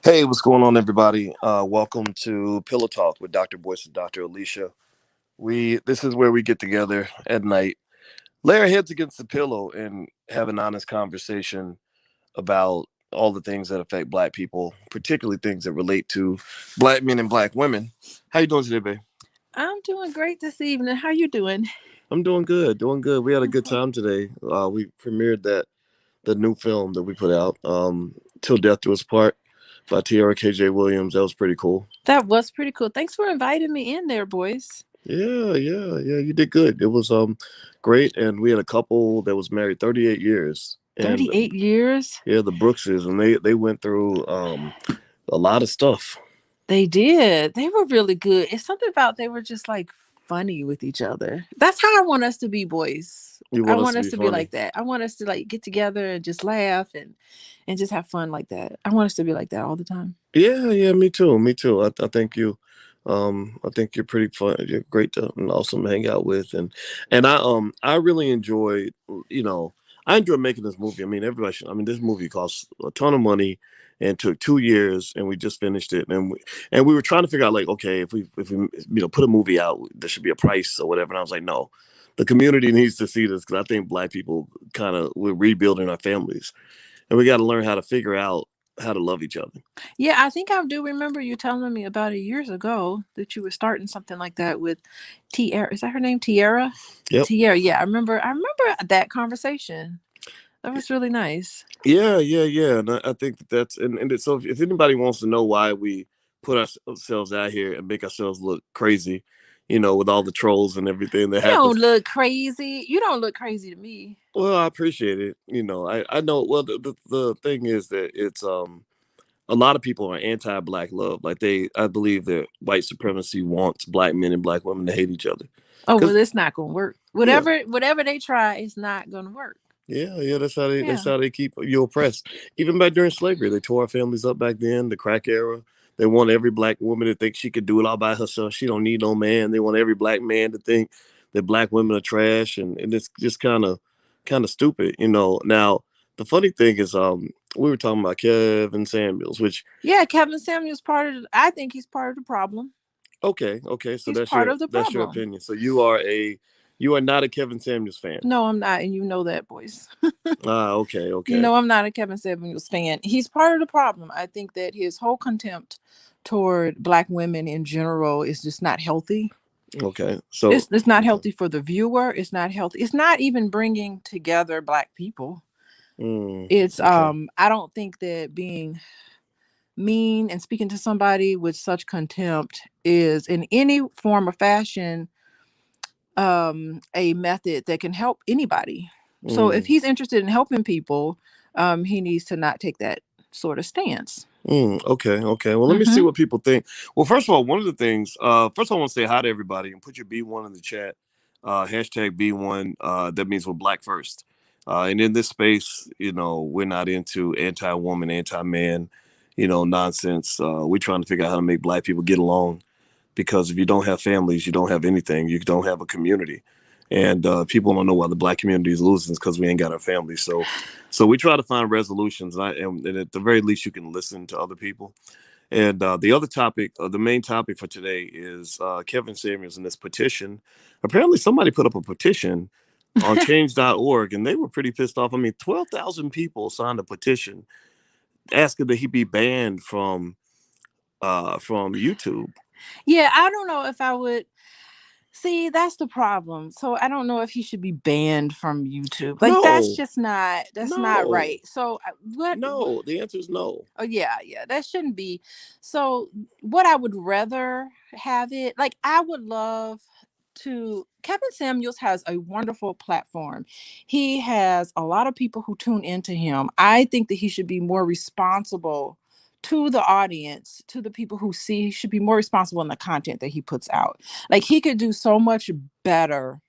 Hey, what's going on, everybody? Welcome to Pillow Talk with Dr. Boyce and Dr. Alicia. This is where we get together at night, lay our heads against the pillow, and have an honest conversation about all the things that affect Black people, particularly things that relate to Black men and Black women. How you doing today, babe? I'm doing great this evening. How you doing? I'm doing good, doing good. We had a good time today. We premiered the new film that we put out, "Till Death Do Us Part" by Tierra KJ Williams. That was pretty cool. That was pretty cool. Thanks for inviting me in there, boys. Yeah. You did good. It was great, and we had a couple that was married 38 years, and 38 years? yeah, the Brookses, and they went through a lot of stuff. They did. They were really good. It's something about they were just like funny with each other. That's how I want us to be, boys. You I want us want to us be to be funny? like that. I want us to like get together and just laugh and just have fun like that. I want us to be like that all the time. Yeah. Me too. I think I think you're pretty fun. You're great to and awesome to hang out with, and I really enjoyed. You know, I enjoyed making this movie. I mean, everybody should. I mean, this movie cost a ton of money and took 2 years, and we just finished it. And we were trying to figure out, like, okay, if we put a movie out, there should be a price or whatever. And I was like, no, the community needs to see this, because I think Black people we're rebuilding our families, and we got to learn how to figure out how to love each other. Yeah, I think I do remember you telling me about it years ago that you were starting something like that with Tierra. Is that her name? Tierra? Yep. Tierra. Yeah, I remember that conversation. That was really nice. Yeah. And I think that's so if anybody wants to know why we put ourselves out here and make ourselves look crazy, with all the trolls and everything that You don't happens. look crazy. You don't look crazy to me. Well, I appreciate it. I know. Well, the thing is that it's a lot of people are anti-Black love. Like, I believe that white supremacy wants Black men and Black women to hate each other. Oh Cause well, it's not gonna work. yeah, Whatever they try, it's not gonna work. yeah. That's Yeah. how they keep you oppressed. Even back during slavery, they tore our families up back then. The crack era. They want every Black woman to think she could do it all by herself. She don't need no man. They want every Black man to think that Black women are trash, and it's just kind of stupid. Now, the funny thing is, we were talking about Kevin Samuels, which Yeah, Kevin Samuel's part of. I think he's part of the problem. okay, so He's that's part your of the that's your problem. opinion. So you are not a Kevin Samuels fan. No, I'm not, and you know that, boys. Ah, okay, You okay. know I'm not a Kevin Samuels fan. He's part of the problem. I think that his whole contempt toward Black women in general is just not healthy. Okay. So It's not okay. healthy for the viewer. It's not healthy. It's not even bringing together Black people. It's Okay. I don't think that being mean and speaking to somebody with such contempt is in any form or fashion a method that can help anybody. So if Mm, he's interested in helping people, he needs to not take that sort of stance. okay. Well, let me see Mm-hmm. what people think. Well, first of all, one of the things, first of all, I want to say hi to everybody and put your B1 in the chat. Hashtag B1. That means we're Black first. And in this space, we're not into anti-woman, anti-man, nonsense. We're trying to figure out how to make Black people get along, because if you don't have families, you don't have anything. You don't have a community, and people don't know why the Black community is losing. It's because we ain't got our families. So we try to find resolutions, and at the very least, you can listen to other people. And the other topic, the main topic for today, is Kevin Samuels and this petition. Apparently, somebody put up a petition on change.org, and they were pretty pissed off. I mean, 12,000 people signed a petition asking that he be banned from YouTube. Yeah, I don't know if I would. See, that's the problem. So I don't know if he should be banned from YouTube. Like No, that's not no, right. So what? no. The answer is no. Oh yeah, that shouldn't be. So what I would rather have it like I would love to Kevin Samuels has a wonderful platform. He has a lot of people who tune into him. I think that he should be more responsible to the audience, to the people who see. He should be more responsible in the content that he puts out. Like he could do so much better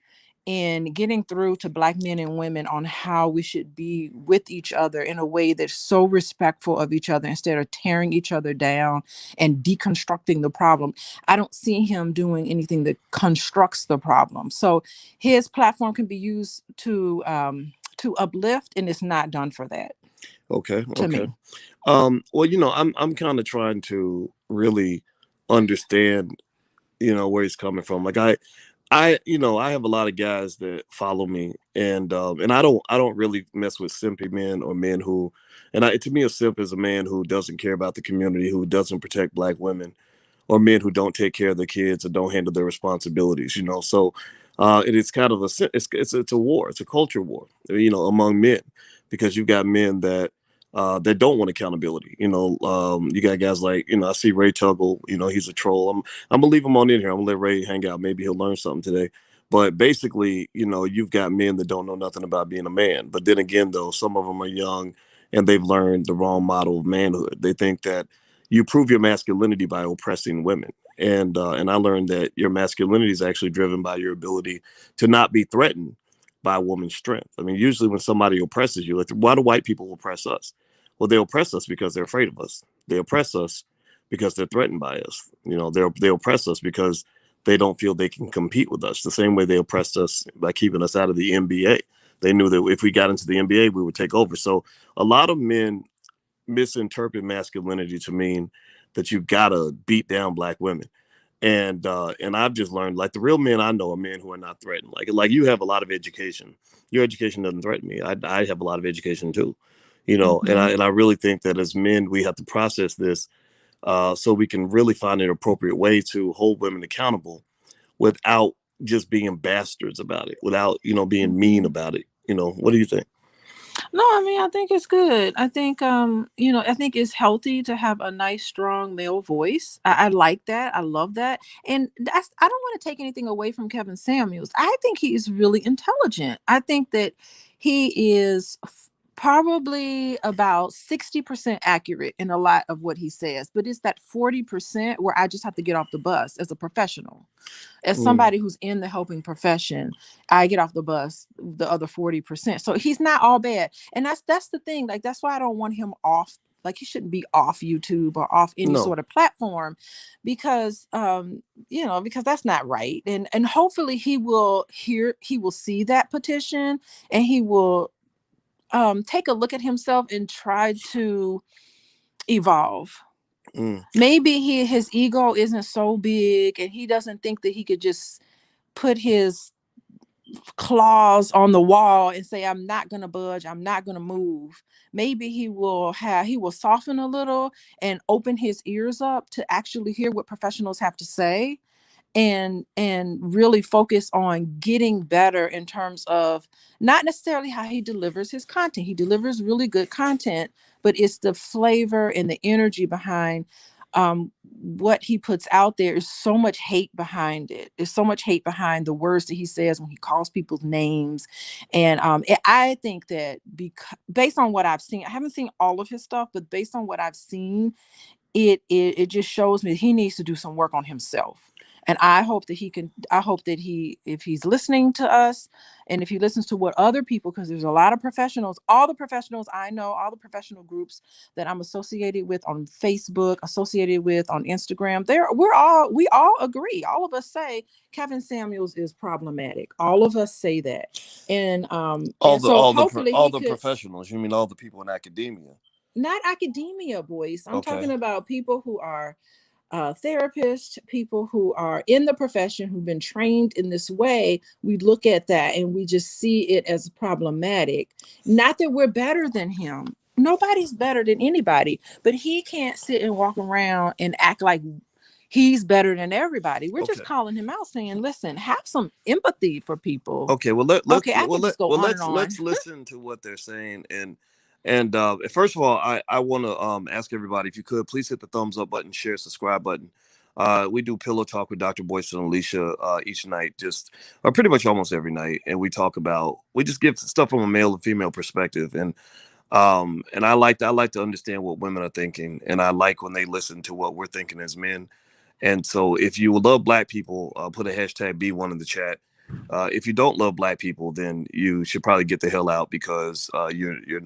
in getting through to Black men and women on how we should be with each other in a way that's so respectful of each other instead of tearing each other down and deconstructing the problem. I don't see him doing anything that constructs the problem. So his platform can be used to uplift, and it's not done for that Okay, to okay. me. Well, I'm kind of trying to really understand, where he's coming from. Like I have a lot of guys that follow me, and I don't really mess with simpy men or men who, to me, a simp is a man who doesn't care about the community, who doesn't protect black women, or men who don't take care of their kids or don't handle their responsibilities. So it is kind of it's a war. It's a culture war, among men, because you've got men that don't want accountability. You got guys like, I see Ray Tuggle. He's a troll. I'm gonna leave him on in here. I'm gonna let Ray hang out. Maybe he'll learn something today. But basically, you've got men that don't know nothing about being a man. But then again, though, some of them are young and they've learned the wrong model of manhood. They think that you prove your masculinity by oppressing women. And I learned that your masculinity is actually driven by your ability to not be threatened by a woman's strength. I mean, usually when somebody oppresses you, like, why do white people oppress us? Well, they oppress us because they're afraid of us. They oppress us because they're threatened by us. They oppress us because they don't feel they can compete with us. The same way they oppressed us by keeping us out of the NBA. They knew that if we got into the NBA, we would take over. So a lot of men misinterpret masculinity to mean that you gotta beat down black women. And I've just learned, like, the real men I know are men who are not threatened. Like you have a lot of education. Your education doesn't threaten me. I have a lot of education too. And I really think that as men we have to process this, so we can really find an appropriate way to hold women accountable without just being bastards about it, without being mean about it. What do you think? No, I mean, I think it's good. I think, I think it's healthy to have a nice, strong male voice. I like that. I love that. And I don't want to take anything away from Kevin Samuels. I think he is really intelligent. I think that he is probably about 60% accurate in a lot of what he says, but it's that 40% where I just have to get off the bus as a professional. As somebody who's in the helping profession, I get off the bus the other 40%. So he's not all bad. And that's the thing. Like, that's why I don't want him off. Like, he shouldn't be off YouTube or off any No. sort of platform, because because that's not right. And hopefully he will see that petition, and he will take a look at himself and try to evolve. Maybe his ego isn't so big, and he doesn't think that he could just put his claws on the wall and say, I'm not going to budge, I'm not going to move. Maybe he will soften a little and open his ears up to actually hear what professionals have to say, and really focus on getting better in terms of not necessarily how he delivers his content. He delivers really good content, but it's the flavor and the energy behind what he puts out there. Is so much hate behind it. There's so much hate behind the words that he says when he calls people's names. And I think that based on what I've seen, I haven't seen all of his stuff, but based on what I've seen, it just shows me he needs to do some work on himself. And I hope that if he's listening to us, and if he listens to what other people, because there's a lot of professionals, all the professionals I know, all the professional groups that I'm associated with on Facebook, associated with on Instagram, we all agree. All of us say Kevin Samuels is problematic. All of us say that. And so hopefully all the professionals. You mean all the people in academia? Not academia, Boyce. I'm Okay. talking about people who are therapists, people who are in the profession, who've been trained in this way. We look at that and we just see it as problematic. Not that we're better than him. Nobody's better than anybody, but he can't sit and walk around and act like he's better than everybody. We're just calling him out, saying, listen, have some empathy for people. Okay, well let's listen to what they're saying. And first of all, I want to ask everybody, if you could please hit the thumbs up button, share, subscribe button. We do Pillow Talk with Dr. Boyce and Alicia each night, or pretty much almost every night, and we just give stuff from a male and female perspective. And I like to understand what women are thinking, and I like when they listen to what we're thinking as men. And so if you love black people, put a hashtag B1 in the chat. If you don't love black people, then you should probably get the hell out, because you're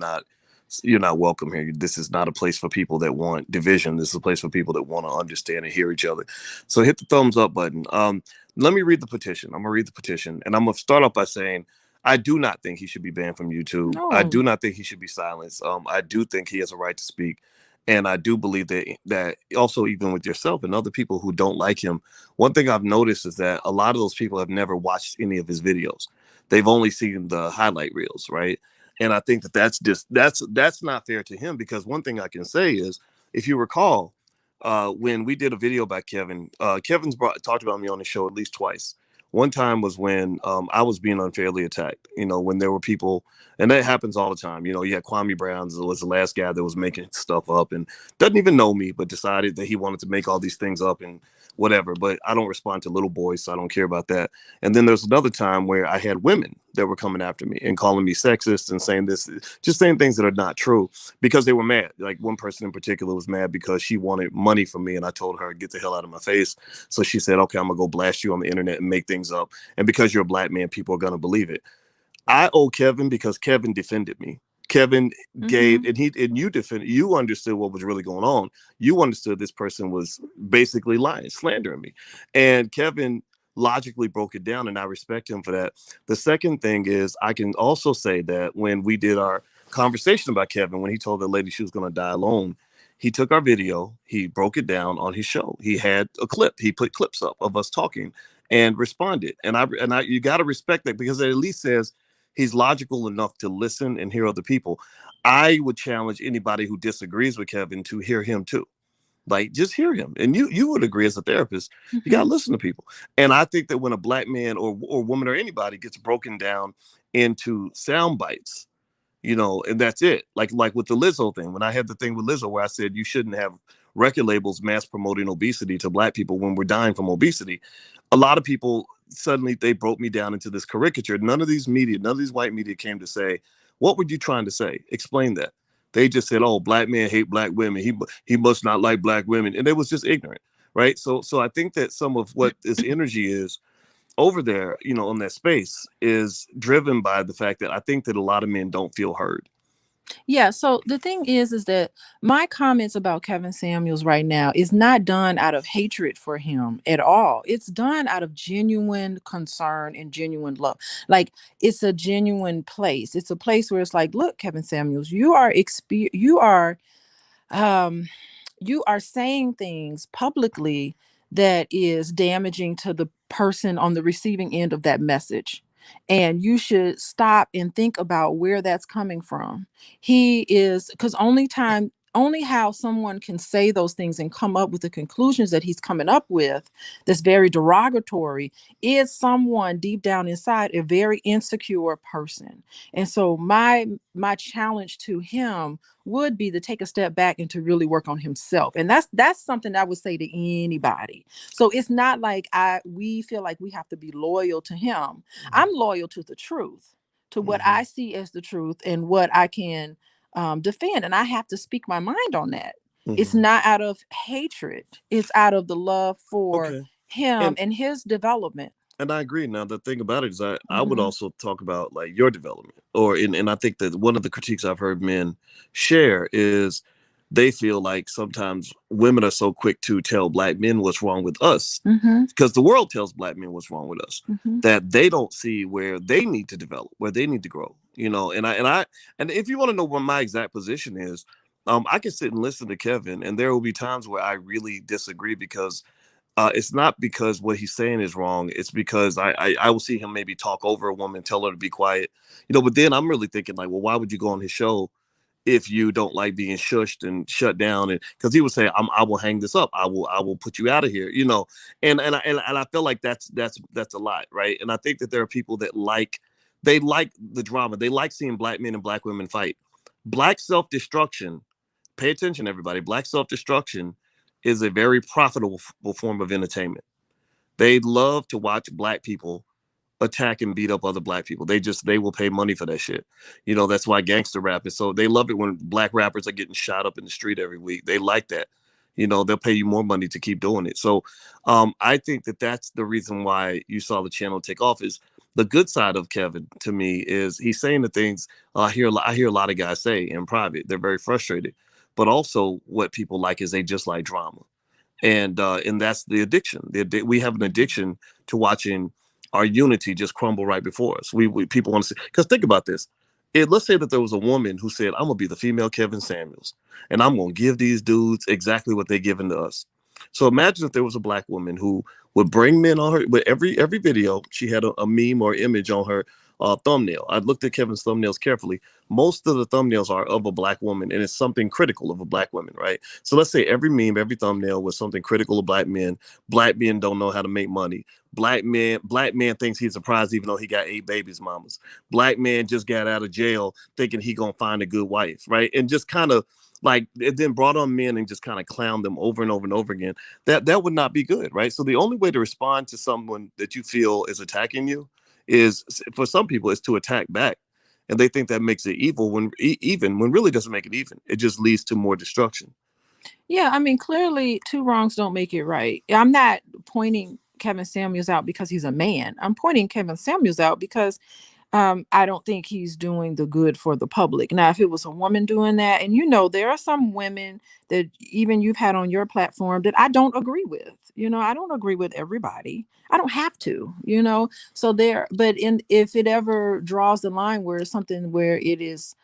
not welcome here. This is not a place for people that want division. This is a place for people that want to understand and hear each other. So hit the thumbs up button. Let me read the petition. I'm gonna read the petition, and I'm gonna start off by saying I do not think he should be banned from YouTube. No. I do not think he should be silenced. I do think he has a right to speak. And I do believe that also, even with yourself and other people who don't like him, one thing I've noticed is that a lot of those people have never watched any of his videos. They've only seen the highlight reels, right? And I think that that's not fair to him, because one thing I can say is, if you recall, when we did a video about Kevin, talked about me on the show at least twice. One time was when I was being unfairly attacked. When there were people, and that happens all the time. You had Kwame Brown was the last guy that was making stuff up and doesn't even know me, but decided that he wanted to make all these things up and whatever. But I don't respond to little boys, so I don't care about that. And then there's another time where I had women that were coming after me and calling me sexist and saying this, just saying things that are not true, because they were mad. Like, one person in particular was mad because she wanted money from me, and I told her, get the hell out of my face. So she said, okay, I'm gonna go blast you on the internet and make things up. And because you're a black man, people are gonna believe it. I owe Kevin because Kevin defended me. Kevin gave, and you understood what was really going on. You understood this person was basically lying, slandering me. And Kevin logically broke it down, and I respect him for that. The second thing is, I can also say that when we did our conversation about Kevin, when he told the lady she was going to die alone, he took our video, he broke it down on his show. He had a clip, he put clips up of us talking and responded. And I you got to respect that, because it at least says he's logical enough to listen and hear other people. I would challenge anybody who disagrees with Kevin to hear him too. Like, just hear him. And you would agree, as a therapist, you got to listen to people. And I think that when a black man or woman or anybody gets broken down into sound bites, and that's it. Like with the Lizzo thing, when I had the thing with Lizzo where I said you shouldn't have record labels mass promoting obesity to black people when we're dying from obesity. A lot of people suddenly, they broke me down into this caricature. None of these white media came to say, what were you trying to say? Explain that. They just said, oh, black men hate black women. He must not like black women. And it was just ignorant. Right. So I think that some of what this energy is over there, on that space, is driven by the fact that I think that a lot of men don't feel heard. Yeah, so the thing is that my comments about Kevin Samuels right now is not done out of hatred for him at all. It's done out of genuine concern and genuine love. Like, it's a genuine place. It's a place where it's like, look, Kevin Samuels, um you are saying things publicly that is damaging to the person on the receiving end of that message. And you should stop and think about where that's coming from. Because only how someone can say those things and come up with the conclusions that he's coming up with that's very derogatory is someone deep down inside a very insecure person. And so my challenge to him would be to take a step back and to really work on himself. And that's something I would say to anybody. So it's not like we feel like we have to be loyal to him. I'm loyal to the truth, to what I see as the truth and what I can defend. And I have to speak my mind on that. It's not out of hatred. It's out of the love for him and his development. And I agree. Now, the thing about it is, I would also talk about, like, your development, and I think that one of the critiques I've heard men share is they feel like sometimes women are so quick to tell black men what's wrong with us, because the world tells black men what's wrong with us, that they don't see where they need to develop, where they need to grow, and if you want to know what my exact position is, I can sit and listen to Kevin, and there will be times where I really disagree, because it's not because what he's saying is wrong. It's because I will see him maybe talk over a woman, tell her to be quiet, but then I'm really thinking, like, well, why would you go on his show if you don't like being shushed and shut down? And because he would say, I will hang this up. I will put you out of here, and I feel like that's a lot. Right. And I think that there are people that they like the drama. They like seeing black men and black women fight. Black self-destruction. Pay attention, everybody. Black self-destruction is a very profitable form of entertainment. They love to watch black people attack and beat up other black people. They will pay money for that shit. That's why gangster rap is so, they love it when black rappers are getting shot up in the street every week. They like that. They'll pay you more money to keep doing it. So I think that that's the reason why you saw the channel take off. Is the good side of Kevin, to me, is he's saying the things I hear a lot of guys say in private. They're very frustrated. But also what people like is they just like drama. And that's the addiction. We have an addiction to watching our unity just crumble right before us. We people want to see, because think about this. let's say that there was a woman who said, I'm gonna be the female Kevin Samuels, and I'm gonna give these dudes exactly what they're giving to us. So imagine if there was a black woman who would bring men on her with every video. She had a meme or image on her thumbnail. I looked at Kevin's thumbnails carefully. Most of the thumbnails are of a black woman, and it's something critical of a black woman, right? So let's say every meme, every thumbnail was something critical of black men. Black men don't know how to make money. Black man thinks he's surprised even though he got 8 babies mamas. Black man just got out of jail thinking he gonna find a good wife, right? And just kind of like it then brought on men and just kind of clown them over and over and over again. That would not be good, right? So the only way to respond to someone that you feel is attacking you is, for some people, is to attack back, and they think that makes it evil when even when really doesn't make it even. It just leads to more destruction. Yeah, I mean, clearly, two wrongs don't make it right. I'm not pointing Kevin Samuels out because he's a man. I'm pointing Kevin Samuels out because I don't think he's doing the good for the public. Now, if it was a woman doing that, and there are some women that even you've had on your platform that I don't agree with. I don't agree with everybody. I don't have to, So if it ever draws the line where it's something where it is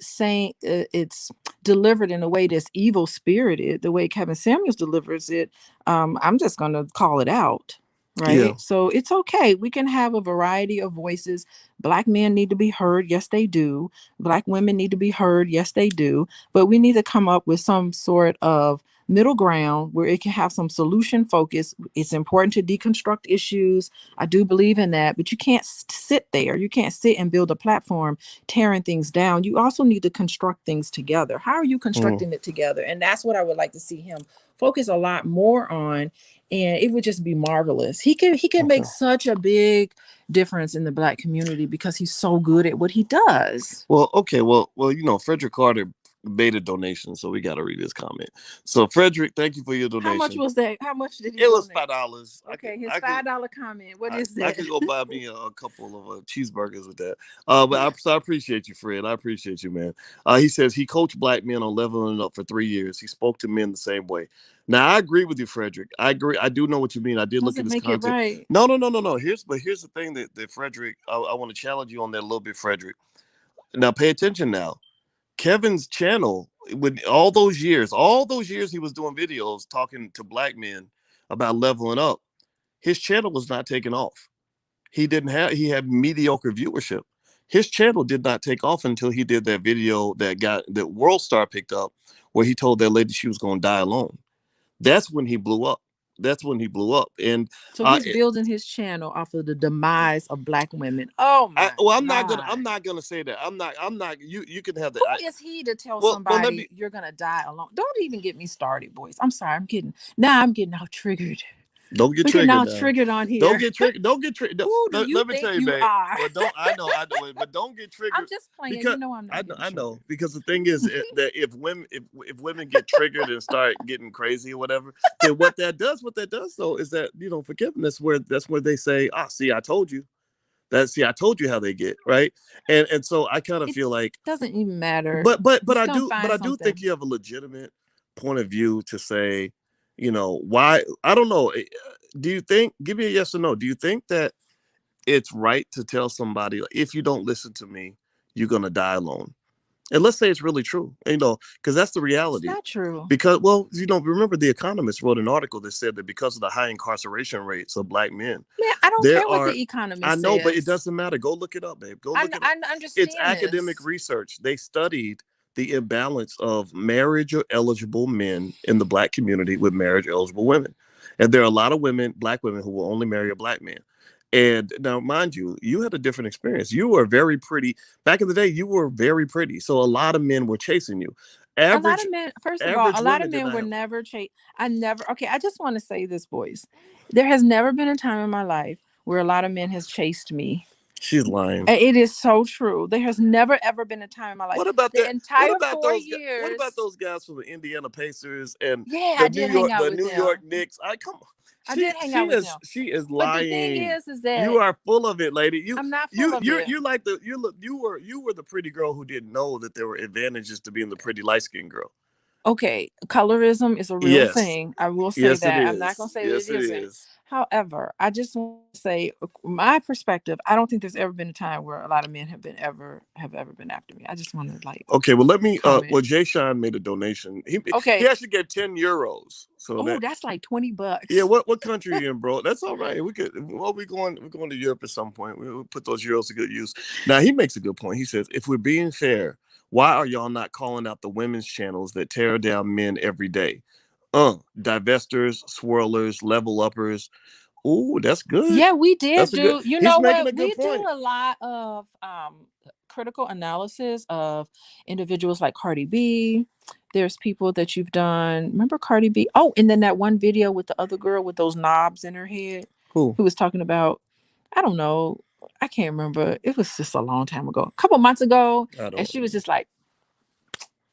saying it's delivered in a way that's evil spirited, the way Kevin Samuels delivers it, I'm just going to call it out. Right. Yeah. So it's okay. We can have a variety of voices. Black men need to be heard. Yes, they do. Black women need to be heard. Yes, they do. But we need to come up with some sort of middle ground where it can have some solution focus. It's important to deconstruct issues. I do believe in that, but you can't sit there. You can't sit and build a platform tearing things down. You also need to construct things together. How are you constructing it together? And that's what I would like to see him focus a lot more on. And it would just be marvelous. He can make such a big difference in the Black community because he's so good at what he does. Well, okay. Well, Frederick Carter made a donation, so we got to read his comment. So, Frederick, thank you for your donation. How much was that? How much did he It was $5. Okay, his $5 comment. What is that? I could go buy me a couple of cheeseburgers with that. But I appreciate you, Fred. I appreciate you, man. He says he coached black men on leveling up for 3 years. He spoke to men the same way. Now, I agree with you, Frederick. I agree. I do know what you mean. I did look at his content. Right. No. Here's the thing that Frederick, I want to challenge you on that a little bit, Frederick. Now, pay attention now. Kevin's channel, with all those years he was doing videos talking to black men about leveling up, his channel was not taking off. He had mediocre viewership. His channel did not take off until he did that video that World Star picked up, where he told that lady she was going to die alone. That's when he blew up. And so he's building his channel off of the demise of black women. Oh my! I'm not gonna say that. I'm not. You can have that. Who is he to tell somebody you're gonna die alone? Don't even get me started, Boyce. I'm sorry. I'm getting all triggered. Don't get triggered. Now triggered on here. Don't get triggered. Who do you think you are? But I know. But don't get triggered. I'm just playing. Because, I'm not. I know. Because the thing is that if women get triggered and start getting crazy or whatever, then what that does though is that for Kevin, that's where they say, see, I told you. I told you how they get, right? And so I kind of feel like doesn't even matter. But I do think you have a legitimate point of view to say, why? I don't know. Do you think? Give me a yes or no. Do you think that it's right to tell somebody, if you don't listen to me, you're gonna die alone? And let's say it's really true, because that's the reality. It's not true. Because, remember The Economist wrote an article that said that because of the high incarceration rates of black men. Man, I don't care what The Economist says. I know, but it doesn't matter. Go look it up, babe. Go look it up. I understand. It's academic research. They studied the imbalance of marriage-eligible men in the black community with marriage-eligible women. And there are a lot of black women, who will only marry a black man. And now, mind you, you had a different experience. You were very pretty. Back in the day, you were very pretty. So a lot of men were chasing you. A lot of men, first of all, a lot of men were never chased. Okay, I just want to say this, Boyce. There has never been a time in my life where a lot of men has chased me. She's lying. It is so true. There has never, ever been a time in my life. What about the entire 4 years? What about those guys from the Indiana Pacers and the New York Knicks? Come on. I did hang out with them. She is lying. But the thing is that you are full of it, lady. I'm not full of it. You were the pretty girl who didn't know that there were advantages to being the pretty light-skinned girl. Okay, colorism is a real thing. I will say that. I'm not gonna say that it isn't. However, I just want to say my perspective. I don't think there's ever been a time where a lot of men have ever been after me. I just want to like Okay, well let me comment. well Jay Sean made a donation. He Okay. actually gave 10 euros. So Oh, that that's like yeah, $20. what country are you in, bro? That's all right. We could well we're going to Europe at some point. We'll put those euros to good use. Now he makes a good point. He says, if we're being fair, why are y'all not calling out the women's channels that tear down men every day? Divestors, swirlers, level uppers. Ooh, that's good. Yeah, we did That's a good do. You he's know making what? a good We do point. a lot of critical analysis of individuals like Cardi B. There's people that you've done. Remember Cardi B? Oh, and then that one video with the other girl with those knobs in her head, Who? who was talking about, I don't know, I can't remember. It was just a long time ago, a couple months ago, I and don't she was just like,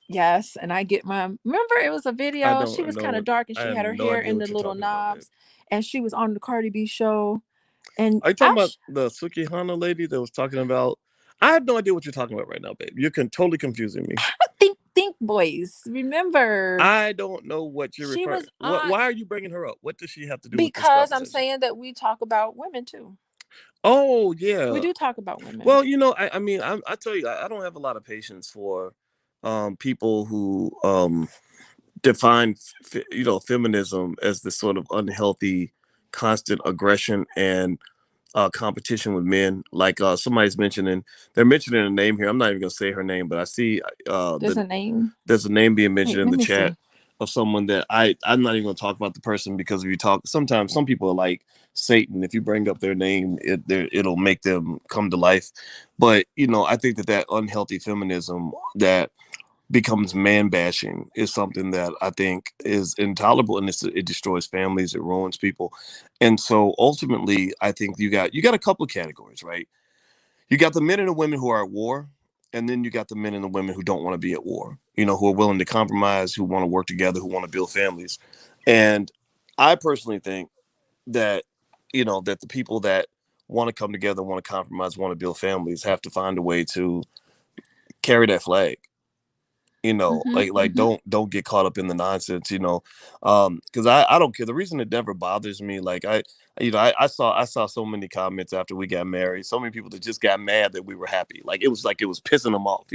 yes, and I get my. Remember, it was a I video. She don't was know kind of what dark, and I she have had her no hair idea in the what you're little talking about, babe. knobs, and she was on the Cardi B show. And Are you talking about the Sukihana lady that was talking about? I have no idea what you're talking about right now, babe. You're totally confusing me. think boys. Remember, I don't know what you're she referring. was What? on Why are you bringing her up? What does she have to do with this because I'm conversation? saying that we talk about women too. Oh We yeah. do talk about women. Well, I mean, I tell you, I don't have a lot of patience for people who define feminism as this sort of unhealthy constant aggression and competition with men. Like somebody's mentioning, they're mentioning a name here. I'm not even gonna say her name, but I see There's a name. there's a name being mentioned Wait, in let the me chat see. of someone that I'm not even gonna talk about the person, because if you talk, sometimes some people are like Satan. If you bring up their name, it'll make them come to life. But I think that unhealthy feminism that becomes man bashing is something that I think is intolerable, and it destroys families, it ruins people. And so ultimately I think you got a couple of categories, right? You got the men and the women who are at war, and then you got the men and the women who don't want to be at war, who are willing to compromise, who want to work together, who want to build families. And I personally think that that the people that want to come together, want to compromise, want to build families have to find a way to carry that flag. Mm-hmm, Like mm-hmm. don't get caught up in the nonsense. Because I don't care. The reason it never bothers me, like I saw so many comments after we got married, so many people that just got mad that we were happy, like it was pissing them off.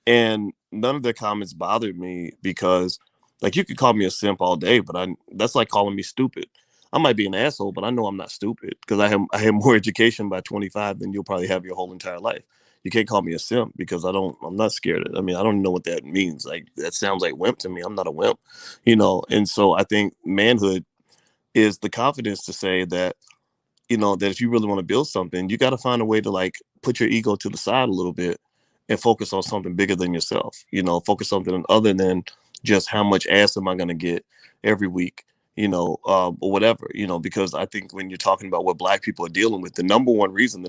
And none of their comments bothered me, because like you could call me a simp all day, but that's like calling me stupid. I might be an asshole, but I know I'm not stupid, because I have more education by 25 than you'll probably have your whole entire life. You can't call me a simp, because I'm not scared of it. I mean, I don't know what that means. Like, that sounds like wimp to me. I'm not a wimp. And so I think manhood is the confidence to say that, that if you really want to build something, you got to find a way to like put your ego to the side a little bit and focus on something bigger than yourself. Focus something other than just how much ass am I going to get every week, or whatever. Because I think when you're talking about what black people are dealing with, the number one reason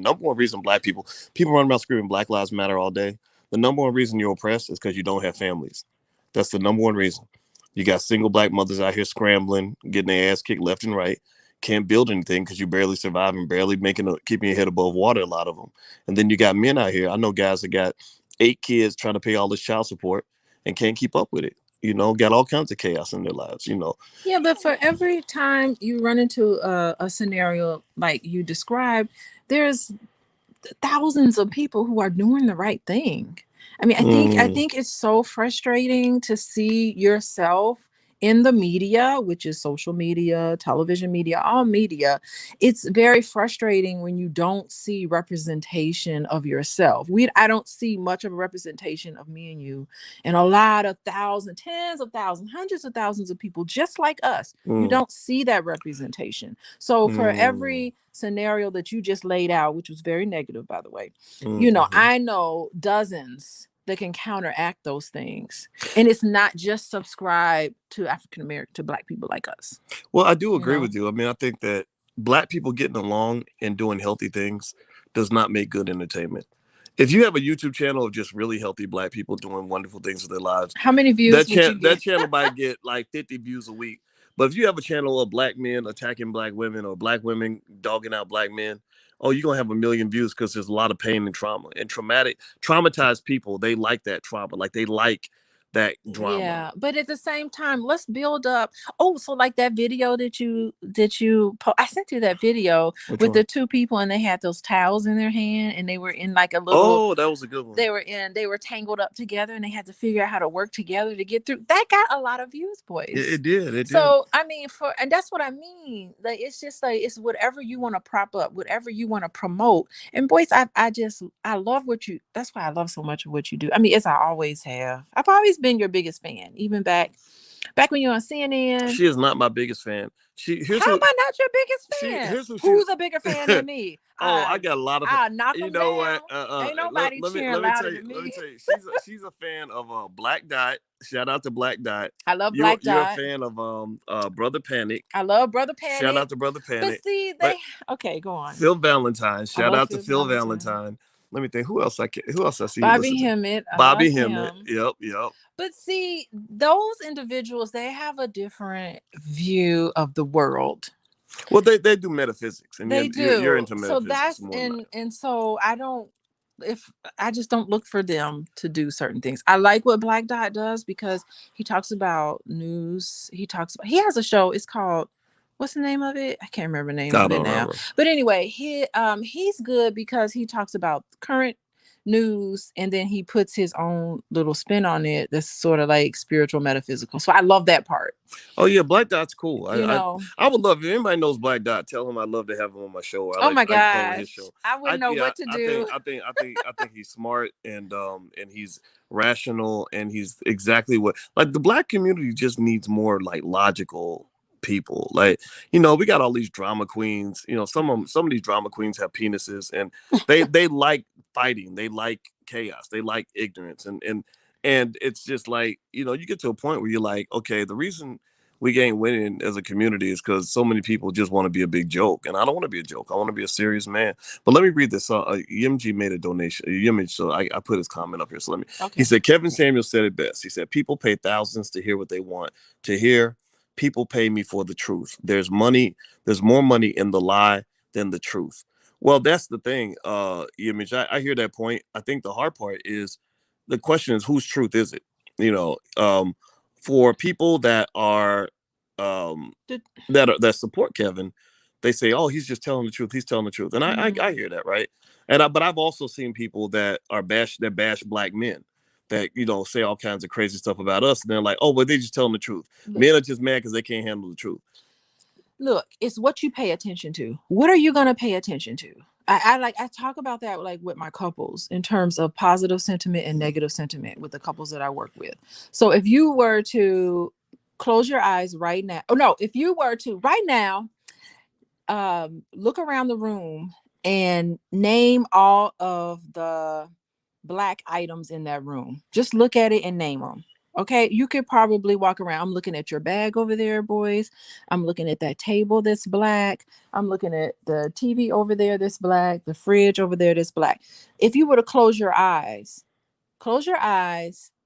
black people run around screaming Black Lives Matter all day. The number one reason you're oppressed is because you don't have families. That's the number one reason. You got single black mothers out here scrambling, getting their ass kicked left and right, can't build anything because you barely surviving, barely keeping your head above water, a lot of them. And then you got men out here. I know guys that got 8 kids trying to pay all this child support and can't keep up with it. Got all kinds of chaos in their lives. Yeah, but for every time you run into a scenario like you described, there's thousands of people who are doing the right thing. I mean, I Mm, think it's so frustrating to see yourself in the media, which is social media, television media, all media. It's very frustrating when you don't see representation of yourself. I don't see much of a representation of me and you, and a lot of thousands, tens of thousands, hundreds of thousands of people just like us. You mm, don't see that representation. So for mm, every scenario that you just laid out, which was very negative, by the way, mhm. I know dozens that can counteract those things. And it's not just subscribe to African American, to black people like us, Well, I do you agree know? with you. I mean, I think that black people getting along and doing healthy things does not make good entertainment. If you have a YouTube channel of just really healthy black people doing wonderful things with their lives, How many that views would you that get? channel might get like 50 views a week. But if you have a channel of black men attacking black women, or black women dogging out black men, oh, you're gonna have a million views, because there's a lot of pain and trauma. And traumatized people, they like that trauma. Like, they like that drama. Yeah, but at the same time, let's build up. Oh, so like that video I sent you that video Which with one? the two people and they had those towels in their hand and they were in like a little. Oh, that was a good one. They were tangled up together and they had to figure out how to work together to get through. That got a lot of views, boys. It did. It did. So I mean, and that's what I mean. Like it's just like it's whatever you want to prop up, whatever you want to promote. And Boyce, I love what you. That's why I love so much of what you do. I mean, as I always have. I've always been your biggest fan, even back when you were on CNN. She is not my biggest fan. How am I not your biggest fan? Who's a bigger fan than me? I got a lot of. I'll knock you them know down. what? Ain't nobody cheering louder than me. Let me tell you. She's a fan of Black Dot. Shout out to Black Dot. I love Black Dot. You're a fan of Brother Panic. I love Brother Panic. Shout out to Brother Panic. But see, okay, go on. Phil Valentine. Shout out to Phil Valentine. Let me think. Who else I see? Bobby Hemmett. Bobby Hemmett. Yep. But see, those individuals, they have a different view of the world. Well, they do metaphysics, and they do. You're into metaphysics. So that's and so I just don't look for them to do certain things. I like what Black Dot does because he talks about news. He has a show. It's called. What's the name of it? I can't remember the name of it now. Remember. But anyway, he's good because he talks about current news and then he puts his own little spin on it that's sort of like spiritual metaphysical. So I love that part. Oh yeah, Black Dot's cool. I would love, if anybody knows Black Dot, tell him I'd love to have him on my show. My gosh, I wouldn't know what to do. I think he's smart and he's rational and he's exactly what, like, the Black community just needs more like logical people. Like, we got all these drama queens. Some of these drama queens have penises and they like fighting, they like chaos, they like ignorance, and it's just like, you get to a point where you're like, okay, the reason we ain't winning as a community is because so many people just want to be a big joke, and I don't want to be a joke. I want to be a serious man. But let me read this. Yimji made a donation. Yimage, so I put his comment up here. So let me. Okay. He said Kevin Samuels said it best. He said people pay thousands to hear what they want to hear. People pay me for the truth. There's more money in the lie than the truth. Well, that's the thing, Image. I hear that point. I think the hard part is the question is whose truth is it? For people that are that support Kevin, they say, "Oh, he's just telling the truth. He's telling the truth," and I hear that, right? But I've also seen people that bash Black men, that say all kinds of crazy stuff about us, and they're like, "Oh, but they just telling the truth." Men are just mad because they can't handle the truth. Look, it's what you pay attention to. What are you going to pay attention to? I talk about that like with my couples in terms of positive sentiment and negative sentiment with the couples that I work with. So if you were to close your eyes right now, if you were to right now, look around the room and name all of the Black items in that room. Just look at it and name them. Okay, you could probably walk around. I'm looking at your bag over there, boys. I'm looking at that table that's Black. I'm looking at the TV over there that's Black, the fridge over there that's Black. If you were to close your eyes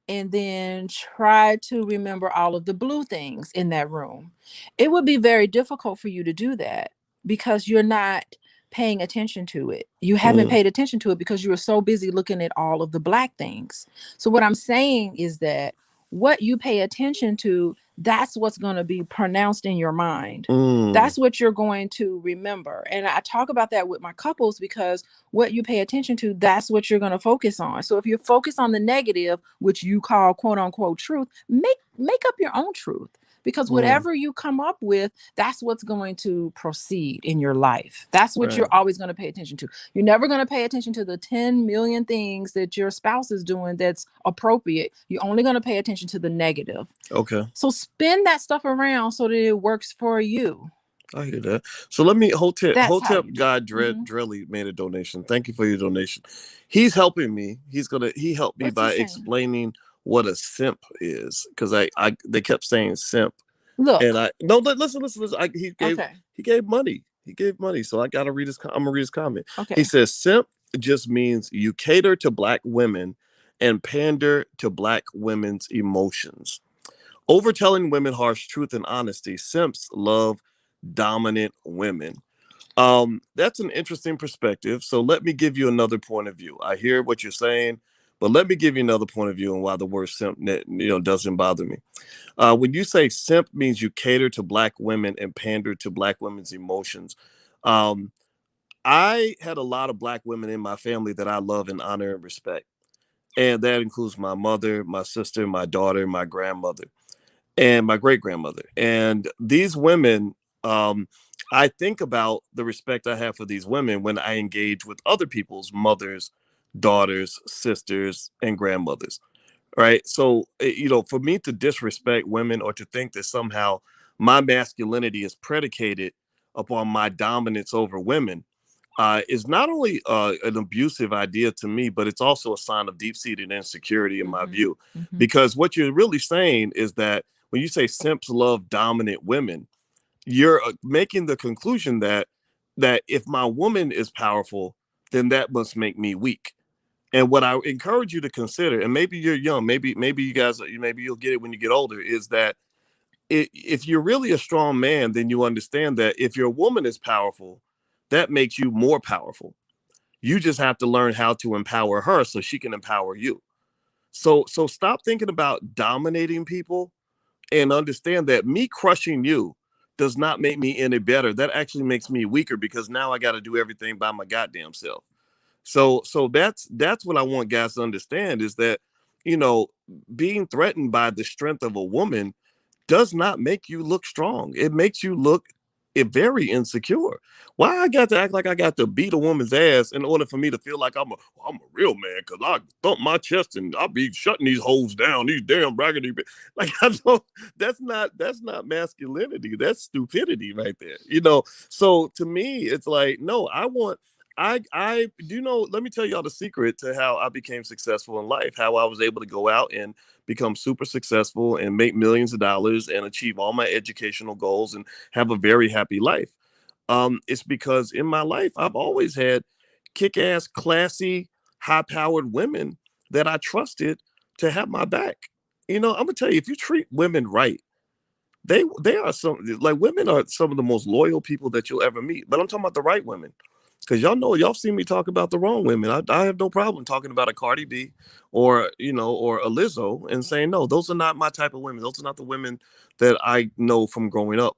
and then try to remember all of the blue things in that room, it would be very difficult for you to do that because you're not paying attention to it. You haven't paid attention to it because you were so busy looking at all of the Black things. So what I'm saying is that what you pay attention to, that's what's going to be pronounced in your mind. That's what you're going to remember. And I talk about that with my couples because what you pay attention to, that's what you're going to focus on. So if you focus on the negative, which you call quote unquote truth, make up your own truth. Because whatever you come up with, that's what's going to proceed in your life. That's what you're always going to pay attention to. You're never going to pay attention to the 10 million things that your spouse is doing that's appropriate. You're only going to pay attention to the negative. Okay. So spin that stuff around so that it works for you. I hear that. So let me, Hotep Guy Drelly made a donation. Thank you for your donation. He's helping me. He helped me by explaining what a simp is, because they kept saying simp. Look, and listen. He gave money. So I gotta read I'm gonna read his comment. Okay. He says simp just means you cater to Black women and pander to Black women's emotions, overtelling women harsh truth and honesty. Simps love dominant women. That's an interesting perspective. So let me give you another point of view. I hear what you're saying, But let me give you another point of view on why the word simp, doesn't bother me. When you say simp means you cater to black women and pander to black women's emotions. Um, I had a lot of black women in my family that I love and honor and respect. And that includes my mother, my sister, my daughter, my grandmother, and my great grandmother. And these women, I think about the respect I have for these women when I engage with other people's mothers, daughters, sisters, and grandmothers. Right. So, for me to disrespect women or to think that somehow my masculinity is predicated upon my dominance over women is not only an abusive idea to me, but it's also a sign of deep seated insecurity in my view. Because what you're really saying is that when you say simps love dominant women, you're making the conclusion that if my woman is powerful, then that must make me weak. And what I encourage you to consider, and maybe you're young, maybe you guys, maybe you'll get it when you get older, is that if you're really a strong man, then you understand that if your woman is powerful, that makes you more powerful. You just have to learn how to empower her so she can empower you. So stop thinking about dominating people and understand that me crushing you does not make me any better. That actually makes me weaker because now I got to do everything by my goddamn self. So that's what I want guys to understand is that, you know, being threatened by the strength of a woman does not make you look strong. It makes you look very insecure. Why I got to act like I got to beat a woman's ass in order for me to feel like I'm a real man because I thump my chest and I'll be shutting these hoes down, these damn braggedy. Like I don't. That's not masculinity. That's stupidity right there. So to me, it's like no. I do know. Let me tell y'all the secret to how I became successful in life. How I was able to go out and become super successful and make millions of dollars and achieve all my educational goals and have a very happy life. It's because in my life I've always had kick-ass, classy, high-powered women that I trusted to have my back. I'm gonna tell you, if you treat women right, they are women are some of the most loyal people that you'll ever meet. But I'm talking about the right women. Because y'all see me talk about the wrong women. I have no problem talking about a Cardi B or a Lizzo and saying, no, those are not my type of women. Those are not the women that I know from growing up.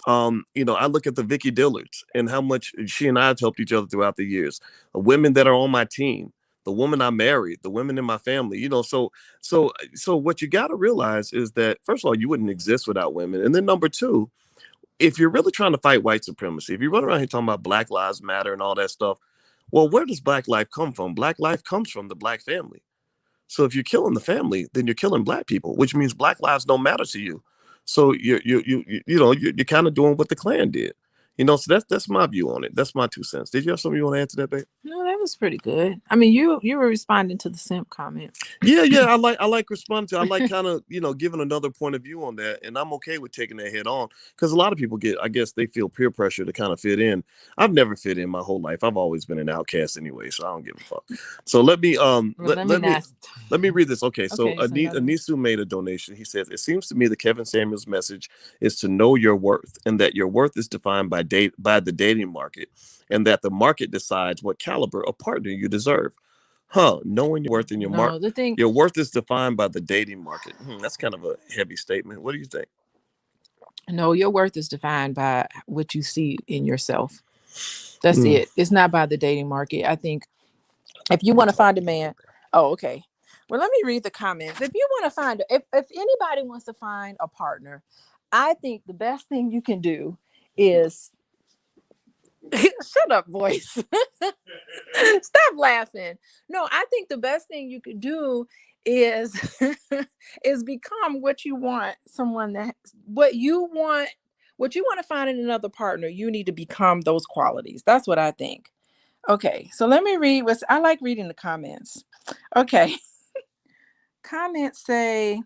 I look at the Vicky Dillards and how much she and I have helped each other throughout the years. Women that are on my team, the woman I married, the women in my family, so what you got to realize is that, first of all, you wouldn't exist without women. And then number two, if you're really trying to fight white supremacy, if you run around here talking about Black Lives Matter and all that stuff, well, where does Black life come from? Black life comes from the Black family. So if you're killing the family, then you're killing Black people, which means Black lives don't matter to you. So you're kind of doing what the Klan did. So that's my view on it. That's my 2 cents. Did you have something you want to add to that, babe? No, that was pretty good. I mean, you were responding to the simp comment. Yeah. I like responding to. I like kind of giving another point of view on that, and I'm okay with taking that head on because a lot of people I guess they feel peer pressure to kind of fit in. I've never fit in my whole life. I've always been an outcast anyway, so I don't give a fuck. So let me let me read this. Okay, so Anisu made a donation. He says, it seems to me that Kevin Samuel's message is to know your worth, and that your worth is defined by the dating market, and that the market decides what caliber of partner you deserve. Knowing your worth and your worth is defined by the dating market. That's kind of a heavy statement. What do you think? No, your worth is defined by what you see in yourself. That's it. It's not by the dating market. I think if you want to find a man, okay. Well, let me read the comments. If you want to find, if anybody wants to find a partner, I think the best thing you can do is shut up, Boyce. Stop laughing. No, I think the best thing you could do is is become what you want. What you want to find in another partner. You need to become those qualities. That's what I think. Okay, so let me read I like reading the comments. Okay. Comments say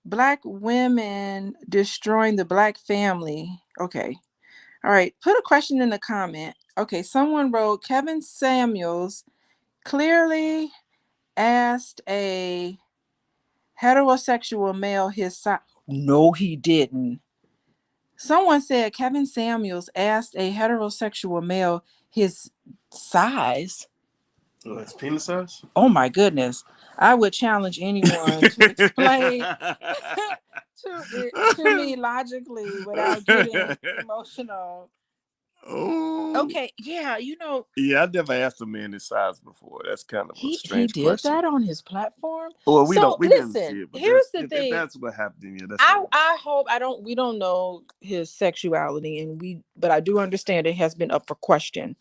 Black women destroying the Black family. Okay. All right. Put a question in the comment. Okay. Someone wrote Kevin Samuels clearly asked a heterosexual male his size. No, he didn't. Someone said Kevin Samuels asked a heterosexual male his size. Oh, that's penis size? Oh my goodness. I would challenge anyone to explain to me logically without getting emotional. Oh. Okay, yeah, Yeah, I never asked a man his size before. That's kind of a he strange did question. that on his platform. Well, So we didn't see listen, it, but here's that's the if thing. that's what happened. Yeah, that's I fine. I hope we don't know his sexuality, but I do understand it has been up for question.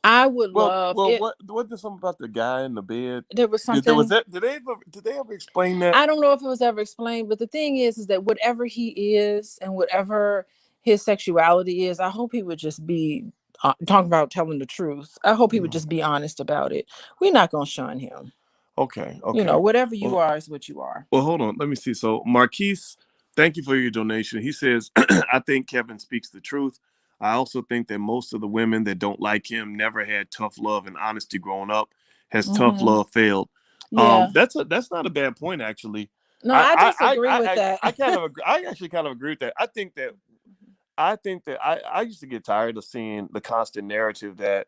I would love Well, it. what did something about the guy in the bed? There was There was something. that. Did they ever explain that? I don't know if it was ever explained, but the thing is that whatever he is and whatever his sexuality is, I hope he would just be talking about telling the truth. I hope he would just be honest about it. We're not gonna shun him. Okay, okay. Whatever you Well, are is what you are. well, hold on. Let me see. So, Marquise, thank you for your donation. He says, I think Kevin speaks the truth. I also think that most of the women that don't like him never had tough love and honesty growing up. Has tough Mm-hmm. love failed? Yeah. That's not a bad point actually. No, I disagree with that. I kind of agree. I actually kind of agree with that. I think that I used to get tired of seeing the constant narrative that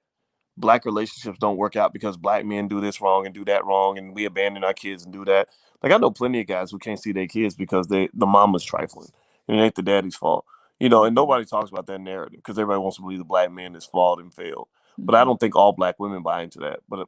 black relationships don't work out because black men do this wrong and do that wrong, and we abandon our kids and do that. Like I know plenty of guys who can't see their kids because the mama's trifling and it ain't the daddy's fault. And nobody talks about that narrative because everybody wants to believe the black man is flawed and failed. But I don't think all black women buy into that. But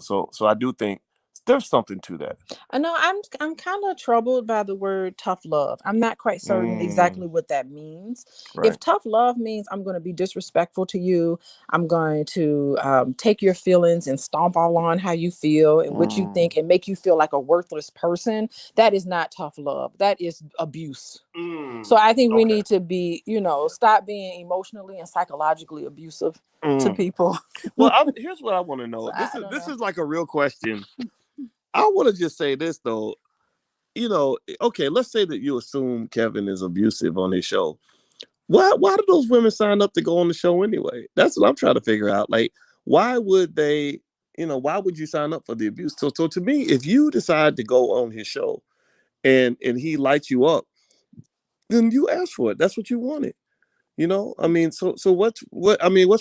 so I do think there's something to that. I know I'm kind of troubled by the word tough love. I'm not quite certain Mm, exactly what that means. right. If tough love means I'm going to be disrespectful to you, I'm going to take your feelings and stomp all on how you feel and what you Mm, think and make you feel like a worthless person, that is not tough love. That is abuse. So I think we okay. need to be, stop being emotionally and psychologically abusive to Mm. people. Well, here's what I want to So know. This I is don't this know. is like a real question. I want to just say this though. Okay, let's say that you assume Kevin is abusive on his show. Why do those women sign up to go on the show anyway? That's what I'm trying to figure out. Like, why would they, why would you sign up for the abuse? So to me, if you decide to go on his show and he lights you up, then you ask for it. That's what you wanted. I mean, so what's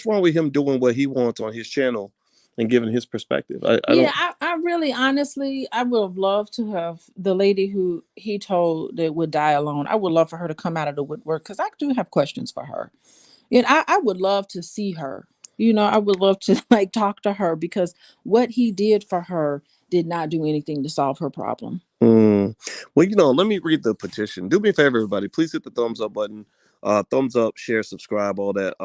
wrong with him doing what he wants on his channel and giving his perspective? I Yeah, don't. I really honestly, I would have loved to have the lady who he told that would die alone. I would love for her to come out of the woodwork because I do have questions for her. And I would love to see her. I would love to like talk to her because what he did for her did not do anything to solve her problem. Mm. Well, let me read the petition. Do me a favor, everybody. Please hit the thumbs up button. Thumbs up, share, subscribe, all that.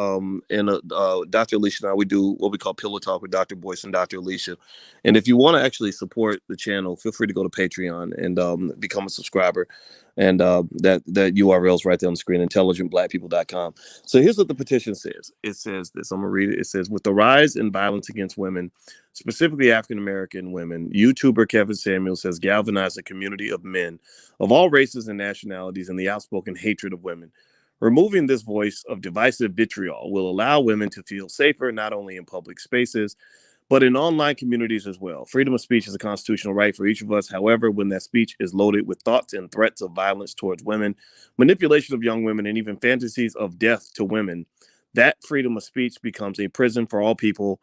And Dr. Alicia and I, we do what we call Pillow Talk with Dr. Boyce and Dr. Alicia. And if you want to actually support the channel, feel free to go to Patreon and become a subscriber. And that URL is right there on the screen, intelligentblackpeople.com. So here's what the petition says. It says this. I'm gonna read it. It says, with the rise in violence against women, specifically African American women, YouTuber Kevin Samuels has galvanized a community of men of all races and nationalities in the outspoken hatred of women. Removing this voice of divisive vitriol will allow women to feel safer not only in public spaces, but in online communities as well. Freedom of speech is a constitutional right for each of us. However, when that speech is loaded with thoughts and threats of violence towards women, manipulation of young women, and even fantasies of death to women, that freedom of speech becomes a prison for all people.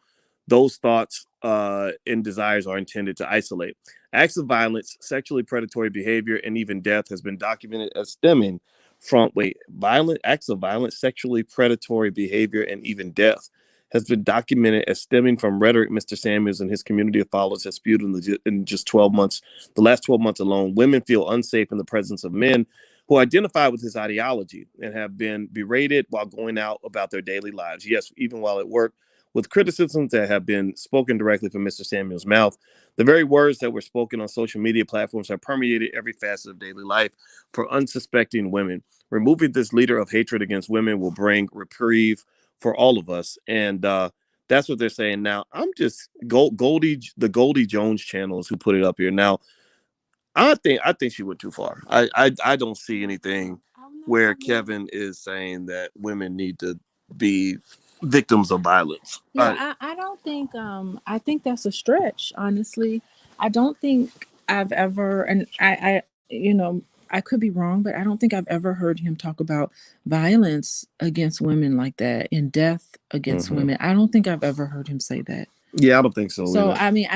Those thoughts and desires are intended to isolate. Acts of violence, sexually predatory behavior, and even death has been documented as stemming from violent acts of violence, sexually predatory behavior, and even death has been documented as stemming from rhetoric Mr. Samuels and his community of followers has spewed in just 12 months. The last 12 months alone, women feel unsafe in the presence of men who identify with his ideology and have been berated while going out about their daily lives. Yes, even while at work, with criticisms that have been spoken directly from Mr. Samuel's mouth. The very words that were spoken on social media platforms have permeated every facet of daily life for unsuspecting women. Removing this leader of hatred against women will bring reprieve for all of us. And that's what they're saying. Now, I'm just the Goldie Jones channels who put it up here. Now, I think she went too far. I don't see anything where Kevin is saying that women need to be victims of violence. Yeah, I don't think I think that's a stretch, honestly. I don't think I've ever and I could be wrong, but I don't think I've ever heard him talk about violence against women like that and death against Mhm. women. I don't think I've ever heard him say that. Yeah, I don't think so So, either. I mean,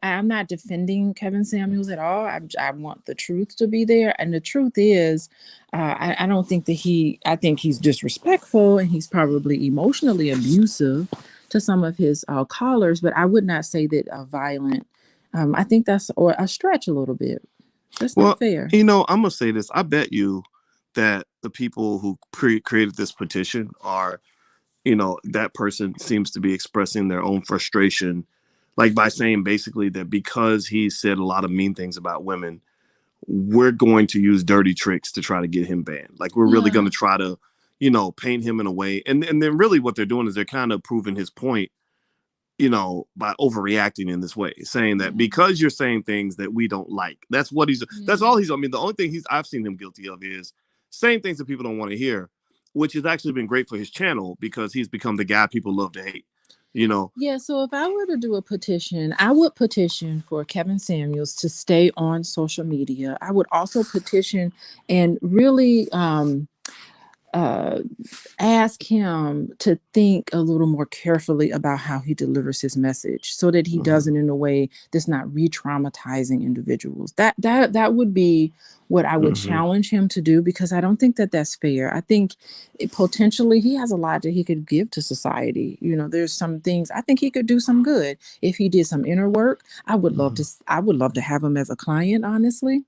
I'm not defending Kevin Samuels at all. I want the truth to be there. And the truth is, I don't think that I think he's disrespectful and he's probably emotionally abusive to some of his callers, but I would not say that violent. I think that's or a stretch a little bit. That's not Well, fair. you know, I'm gonna say this. I bet you that the people who created this petition are, you know, that person seems to be expressing their own frustration, like by saying basically that because he said a lot of mean things about women, we're going to use dirty tricks to try to get him banned. Like we're really going Yeah. to try to, you know, paint him in a way. And then really what they're doing is they're kind of proving his point, you know, by overreacting in this way, saying that Yeah. because you're saying things that we don't like, that's all he's, I mean, the only thing I've seen him guilty of is saying things that people don't want to hear, which has actually been great for his channel because he's become the guy people love to hate, you know? Yeah, so if I were to do a petition, I would petition for Kevin Samuels to stay on social media. I would also petition and really uh, ask him to think a little more carefully about how he delivers his message so that he does it in a way that's not re-traumatizing individuals. That would be what I would challenge him to do, because I don't think that that's fair. I think potentially he has a lot that he could give to society. You know, there's some things I think he could do some good if he did some inner work. I would love to have him as a client, honestly.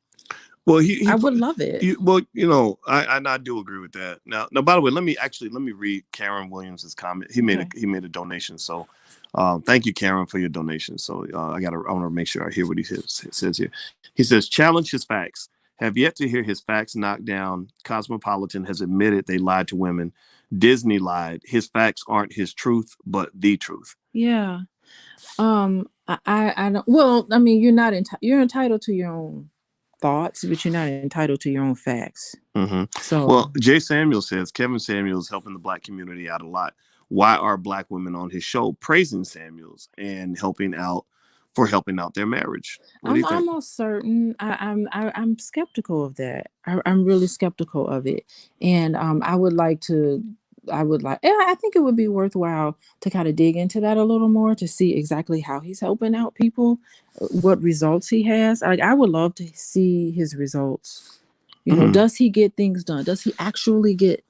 Well, I would love it. well, you know, I do agree with that. Now, by the way, let me read Karen Williams's comment. Okay. He made a donation. So, thank you, Karen, for your donation. So, I want to make sure I hear what he says here. He says, challenge his facts. Have yet to hear his facts knocked down. Cosmopolitan has admitted they lied to women. Disney lied. His facts aren't his truth, but the truth. Yeah. I don't. Well, I mean, you're entitled to your own thoughts, but you're not entitled to your own facts. Well, So Jay Samuel says Kevin Samuels helping the black community out a lot. Why are black women on his show praising Samuels and helping out their marriage? What do you I'm think? almost certain. I'm skeptical of that. I'm really skeptical of it, and I would like to. I would like. Yeah, I think it would be worthwhile to kind of dig into that a little more to see exactly how he's helping out people, what results he has. I would love to see his results. You know, Mhm. does he get things done? Does he actually get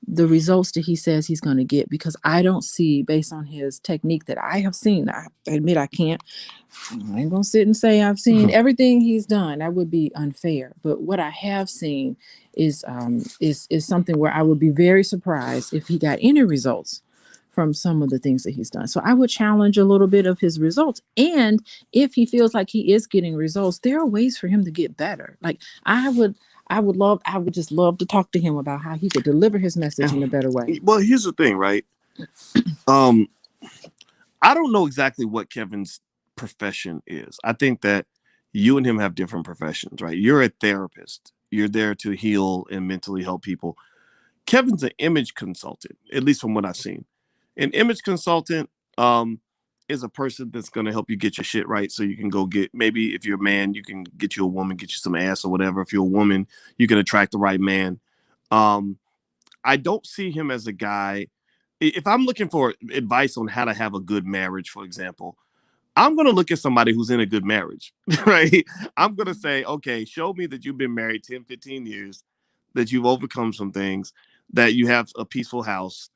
the results that he says he's going to get? Because I don't see, based on his technique that I have seen, I admit I ain't gonna sit and say I've seen everything he's done. That would be unfair. But what I have seen is something where I would be very surprised if he got any results from some of the things that he's done. So I would challenge a little bit of his results. And if he feels like he is getting results, there are ways for him to get better. Like I would just love to talk to him about how he could deliver his message in a better way. Well, here's the thing, right? Um, I don't know exactly what Kevin's profession is. I think that you and him have different professions, right? You're a therapist. You're there to heal and mentally help people. Kevin's an image consultant, at least from what I've seen. An image consultant is a person that's going to help you get your shit right so you can go get, maybe if you're a man, you can get you a woman, get you some ass or whatever. If you're a woman, you can attract the right man. Um, I don't see him as a guy. If I'm looking for advice on how to have a good marriage, for example, I'm going to look at somebody who's in a good marriage, right? I'm going to say, okay, show me that you've been married 10, 15 years, that you've overcome some things, that you have a peaceful house.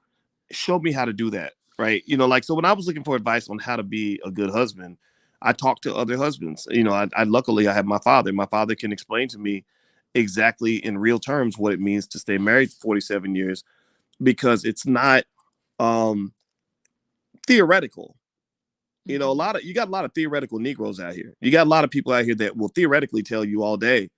Show me how to do that, right? You know, like, so when I was looking for advice on how to be a good husband, I talked to other husbands. You know, I luckily I have my father. My father can explain to me exactly in real terms what it means to stay married for 47 years, because it's not um theoretical. You know, you got a lot of theoretical Negroes out here. You got a lot of people out here that will theoretically tell you all day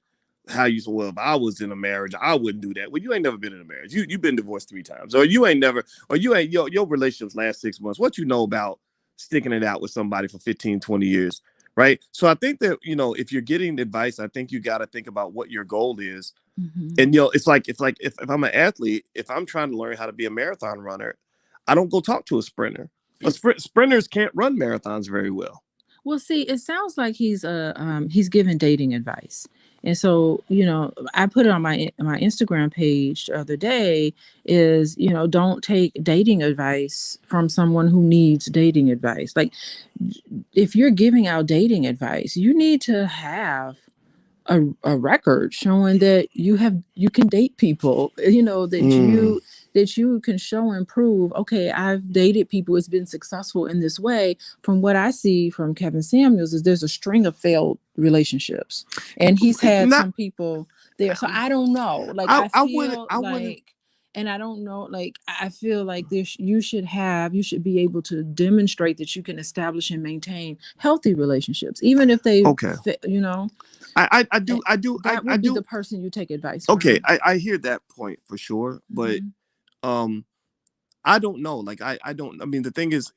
how you say, well, if I was in a marriage, I wouldn't do that. Well, you ain't never been in a marriage. You've been divorced 3 times, or you ain't your relationships last 6 months. What you know about sticking it out with somebody for 15, 20 years, right? So I think that, you know, if you're getting advice, I think you got to think about what your goal is. And, you know, it's like if I'm an athlete, if I'm trying to learn how to be a marathon runner, I don't go talk to a sprinter. Sprinters can't run marathons very well. Well, see, it sounds like he's giving dating advice. And so, I put it on my Instagram page the other day is, don't take dating advice from someone who needs dating advice. Like, if you're giving out dating advice, you need to have a record showing that you can date people, that you can show and prove, okay, I've dated people, it's been successful in this way. From what I see from Kevin Samuels is there's a string of failed relationships, and he's had Not, some people there. So I don't know, like I wouldn't. and I don't know, like I feel like you should be able to demonstrate that you can establish and maintain healthy relationships, even if they Okay. I do. That would be the person you take advice Okay, from. I hear that point for sure, but I don't know. Like I don't. I mean, the thing is,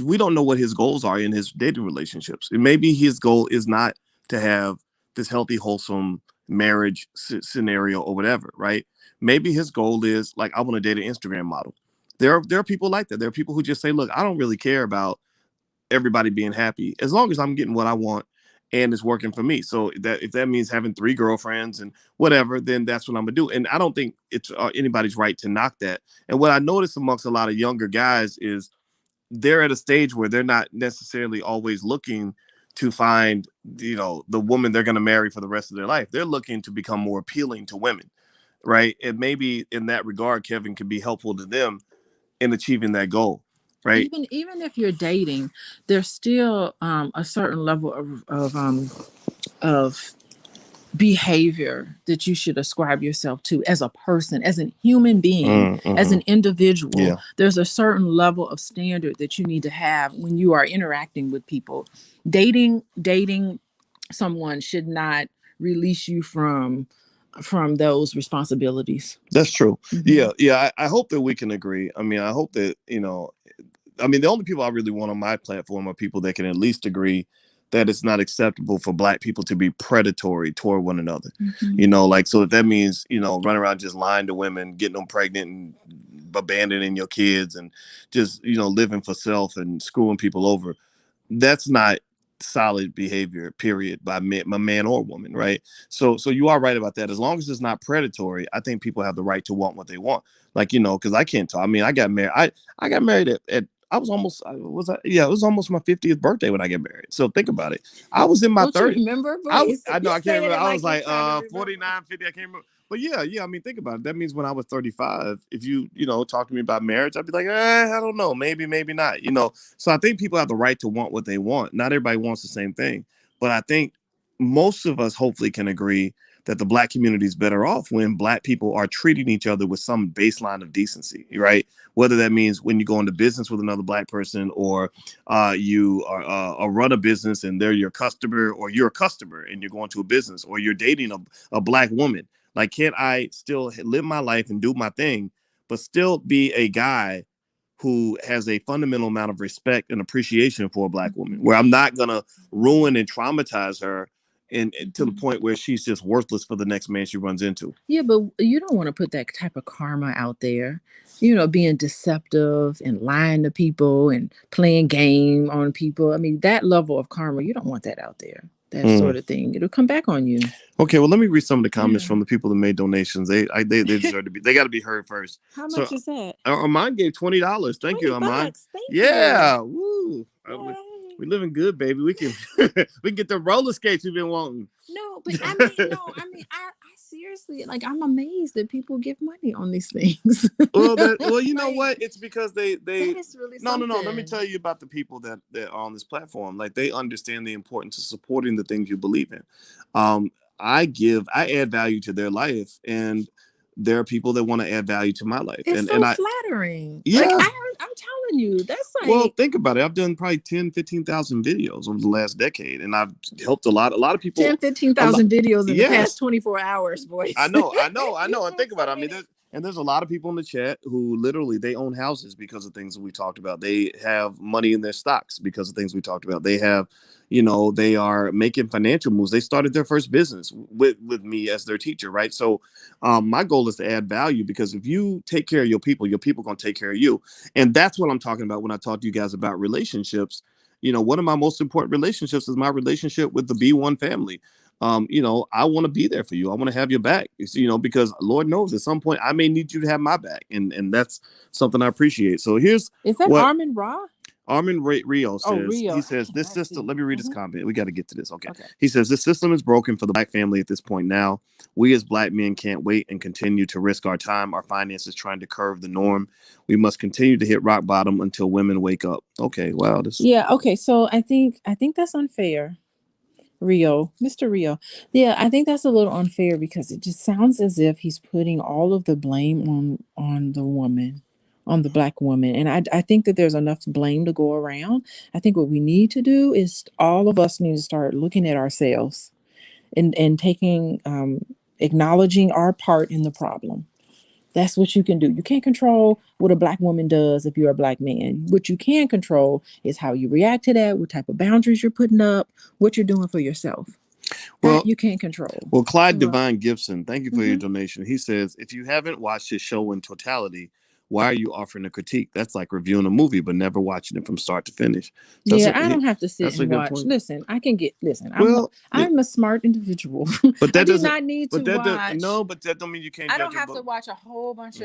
we don't know what his goals are in his dating relationships. And maybe his goal is not to have this healthy, wholesome marriage scenario or whatever, right? Maybe his goal is like, I want to date an Instagram model. There are people like that. There are people who just say, look, I don't really care about everybody being happy as long as I'm getting what I want and it's working for me. So that if that means having 3 girlfriends and whatever, then that's what I'm gonna do. And I don't think it's anybody's right to knock that. And what I notice amongst a lot of younger guys is they're at a stage where they're not necessarily always looking to find, the woman they're going to marry for the rest of their life. They're looking to become more appealing to women, right? And maybe in that regard, Kevin can be helpful to them in achieving that goal, right? Even if you're dating, there's still a certain level of behavior that you should ascribe yourself to as a person, as a human being, as an individual. Yeah. There's a certain level of standard that you need to have when you are interacting with people. Dating someone should not release you from those responsibilities. That's true. Yeah. I hope that we can agree. I mean, I hope that, the only people I really want on my platform are people that can at least agree that it's not acceptable for Black people to be predatory toward one another. So if that means, running around just lying to women, getting them pregnant and abandoning your kids and just, living for self and screwing people over, that's not solid behavior, period, by my man or woman, right? So you are right about that. As long as it's not predatory, I think people have the right to want what they want. Like, because I can't talk. I mean, I got married. I got married at I was almost it was almost my 50th birthday when I got married. So think about it. I was in my 30s. Remember, I know I can't remember. I was like 49, 50. I can't remember. But yeah. I mean, think about it. That means when I was 35, if you talk to me about marriage, I'd be like, I don't know, maybe not. So I think people have the right to want what they want. Not everybody wants the same thing, but I think most of us hopefully can agree that the Black community is better off when Black people are treating each other with some baseline of decency, right? Whether that means when you go into business with another Black person, or you are run a business and they're your customer, or you're a customer and you're going to a business, or you're dating a Black woman. Like, can't I still live my life and do my thing, but still be a guy who has a fundamental amount of respect and appreciation for a Black woman, where I'm not going to ruin and traumatize her and to the point where she's just worthless for the next man she runs into. Yeah, but you don't want to put that type of karma out there. Being deceptive and lying to people and playing game on people. I mean, that level of karma, you don't want that out there. That sort of thing. It'll come back on you. Okay, well, let me read some of the comments from the people that made donations. They deserve to be. They got to be heard first. How much is that? Armand gave $20. Thank you, Armand. Thank you. Woo. We living good, baby. We can get the roller skates we've been wanting. No, but I seriously, like, I'm amazed that people give money on these things. Well, you know what? It's because they that is really no. Let me tell you about the people that are on this platform. Like, they understand the importance of supporting the things you believe in. I add value to their life, and there are people that want to add value to my life. It's flattering. Yeah. Like, I'm telling you, that's like... Well, think about it. I've done probably 10, 15,000 videos over the last decade, and I've helped a lot of people. 10, 15,000 videos in the past 24 hours, Boyce. I know. And think about it. I mean, there's a lot of people in the chat who literally, they own houses because of things that we talked about. They have money in their stocks because of things we talked about. They have, they are making financial moves. They started their first business with me as their teacher, right? So my goal is to add value, because if you take care of your people going to take care of you. And that's what I'm talking about when I talk to you guys about relationships. One of my most important relationships is my relationship with the B1 family. I want to be there for you. I want to have your back. Because Lord knows at some point I may need you to have my back, and that's something I appreciate. So here's Is that what Armin Ra? Rio Oh, says. Rio. He says this I system. see. Let me read his comment. We got to get to this. Okay. Okay. He says this system is broken for the black family at this point now. We as black men can't wait and continue to risk our time, our finances trying to curve the norm. We must continue to hit rock bottom until women wake up. Okay. Wow. This. Yeah. Okay. So I think that's unfair. Rio, Mr. Rio. Yeah, I think that's a little unfair because it just sounds as if he's putting all of the blame on the woman, on the black woman. And I think that there's enough blame to go around. I think what we need to do is all of us need to start looking at ourselves and taking acknowledging our part in the problem. That's what you can do. You can't control what a black woman does if you're a black man. What you can control is how you react to that, what type of boundaries you're putting up, what you're doing for yourself. Well, That you can't control. Well, Clyde Well, Divine Gibson, thank you for your mhm. donation. He says, if you haven't watched his show in totality, why are you offering a critique? That's like reviewing a movie but never watching it from start to finish. Yeah, I don't have to sit That's a and good watch. point. Listen, I can get. Listen, Well, I'm a smart individual. but I that do doesn't. not need to But that does watch. no. But that don't mean you can't I judge don't a have to book. watch a whole bunch Mhm.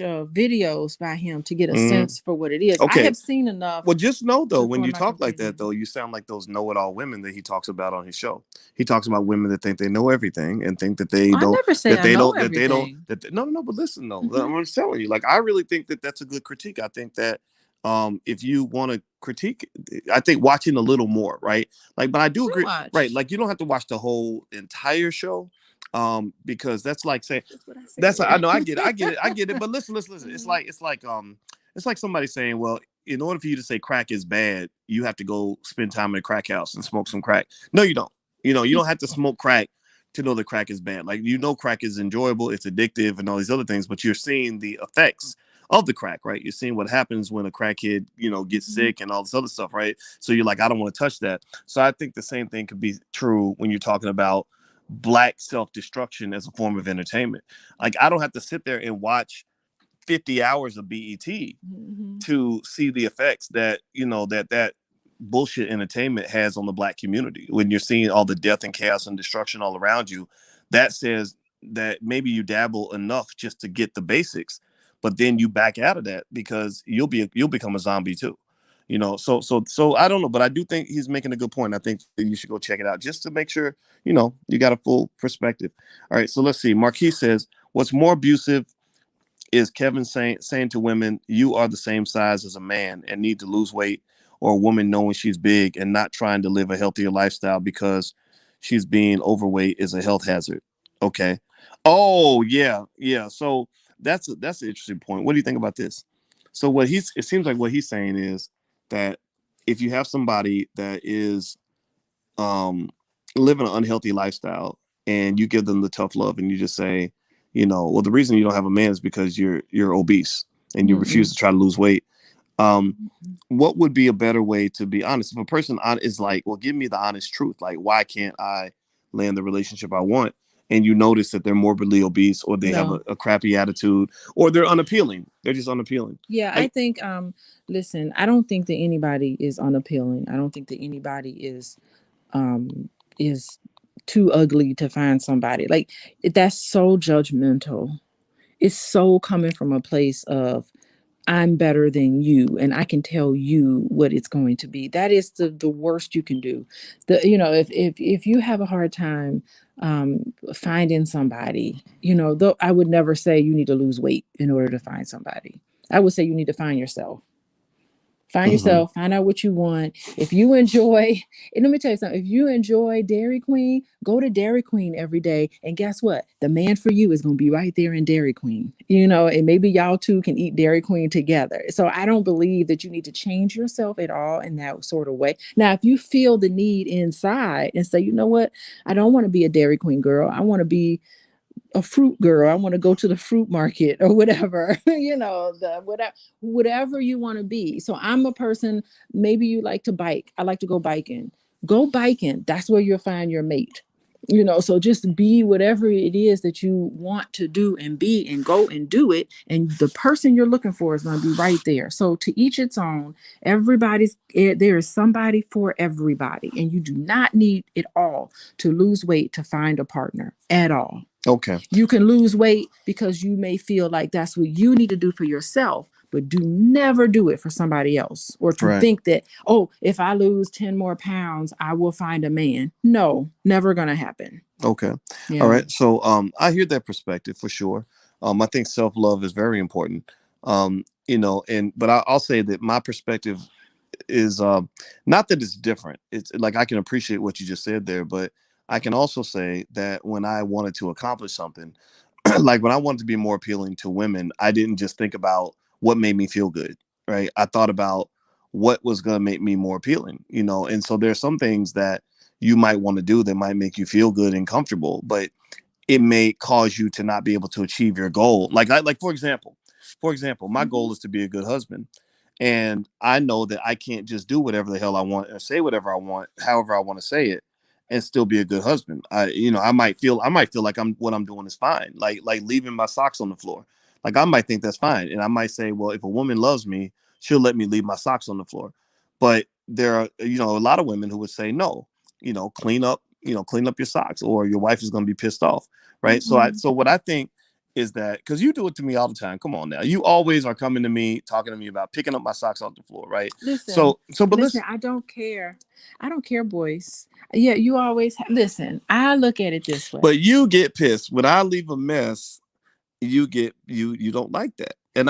of videos by him to get a Mhm. sense for what it is. I Okay. have seen enough Well, just know though, to when form you my talk like conclusion. that, though, you sound like those know-it-all women that he talks about on his show. He talks about women that think they know everything and think that they I don't, never say that I they know don't, that they don't, everything. that they, no, no, no. But listen, though, Hmm. I'm just telling you, like, I really think that that's a good critique. I think that if you want to critique, I think watching a little more, right? Like, but I do I agree, right? watched. Like, you don't have to watch the whole entire show, because that's like saying That's what I that's I said. know I get it. But listen. It's Mhm. like it's like somebody saying, well, in order for you to say crack is bad, you have to go spend time in a crack house and smoke some crack. No, you don't. You don't have to smoke crack to know that crack is bad. Like crack is enjoyable, it's addictive, and all these other things, but you're seeing the effects of the crack, right? You're seeing what happens when a crackhead, gets Mhm. sick and all this other stuff, right? So you're like, I don't want to touch that. So I think the same thing could be true when you're talking about black self-destruction as a form of entertainment. Like I don't have to sit there and watch 50 hours of BET Mhm. to see the effects that that bullshit entertainment has on the black community. When you're seeing all the death and chaos and destruction all around you, that says that maybe you dabble enough just to get the basics, but then you back out of that because you'll become a zombie too. So I don't know, but I do think he's making a good point. I think that you should go check it out just to make sure you got a full perspective. All right, so let's see. Marquis says, "What's more abusive is Kevin saying to women, you are the same size as a man and need to lose weight, or a woman knowing she's big and not trying to live a healthier lifestyle because she's being overweight is a health hazard." Okay. Oh yeah, yeah. So that's an interesting point. What do you think about this? So it seems like what he's saying is that if you have somebody that is um, living an unhealthy lifestyle and you give them the tough love and you just say, well, the reason you don't have a man is because you're obese and you refuse Mm-mm. to try to lose weight. What would be a better way to be honest? If a person is like, well, give me the honest truth. Like, why can't I land the relationship I want? And you notice that they're morbidly obese or they have No. a crappy attitude or they're unappealing. They're just unappealing. Yeah, I Like, think listen, I don't think that anybody is unappealing. I don't think that anybody um is too ugly to find somebody. Like that's so judgmental. It's so coming from a place of I'm better than you and I can tell you what it's going to be. That is the worst you can do. If you have a hard time finding somebody, though I would never say you need to lose weight in order to find somebody. I would say you need to find yourself. Find mhm. yourself, find out what you want. If you enjoy, and let me tell you something, if you enjoy Dairy Queen, go to Dairy Queen every day. And guess what? The man for you is going to be right there in Dairy Queen, and maybe y'all two can eat Dairy Queen together. So I don't believe that you need to change yourself at all in that sort of way. Now, if you feel the need inside and say, you know what? I don't want to be a Dairy Queen girl. I want to be a fruit girl. I want to go to the fruit market or whatever, the whatever you want to be. So I'm a person, maybe you like to bike. I like to go biking. Go biking. That's where you'll find your mate. So just be whatever it is that you want to do and be, and go and do it. And the person you're looking for is going to be right there. So to each its own. There is somebody for everybody, and you do not need it all to lose weight to find a partner at all. Okay. You can lose weight because you may feel like that's what you need to do for yourself, but do never do it for somebody else, or to think that, oh, if I lose 10 more pounds, I will find a man. No, never going to happen. Okay. Yeah. All right. So I hear that perspective for sure. I think self-love is very important. But I'll say that my perspective is not that it's different. It's like I can appreciate what you just said there, but I can also say that when I wanted to accomplish something, like when I wanted to be more appealing to women, I didn't just think about what made me feel good, right? I thought about what was going to make me more appealing, And so there's some things that you might want to do that might make you feel good and comfortable, but it may cause you to not be able to achieve your goal. Like for example, my goal is to be a good husband. And I know that I can't just do whatever the hell I want or say whatever I want, however I want to say it, and still be a good husband. I might feel like what I'm doing is fine. Like leaving my socks on the floor. Like I might think that's fine. And I might say, well, if a woman loves me, she'll let me leave my socks on the floor. But there are, a lot of women who would say, no, clean up your socks or your wife is going to be pissed off. Right. So what I think is that, because you do it to me all the time. Come on now. You always are coming to me, talking to me about picking up my socks off the floor. Right. Listen, I don't care. I don't care, Boyce. Yeah, you always listen. I look at it this way. But you get pissed when I leave a mess. You don't like that. And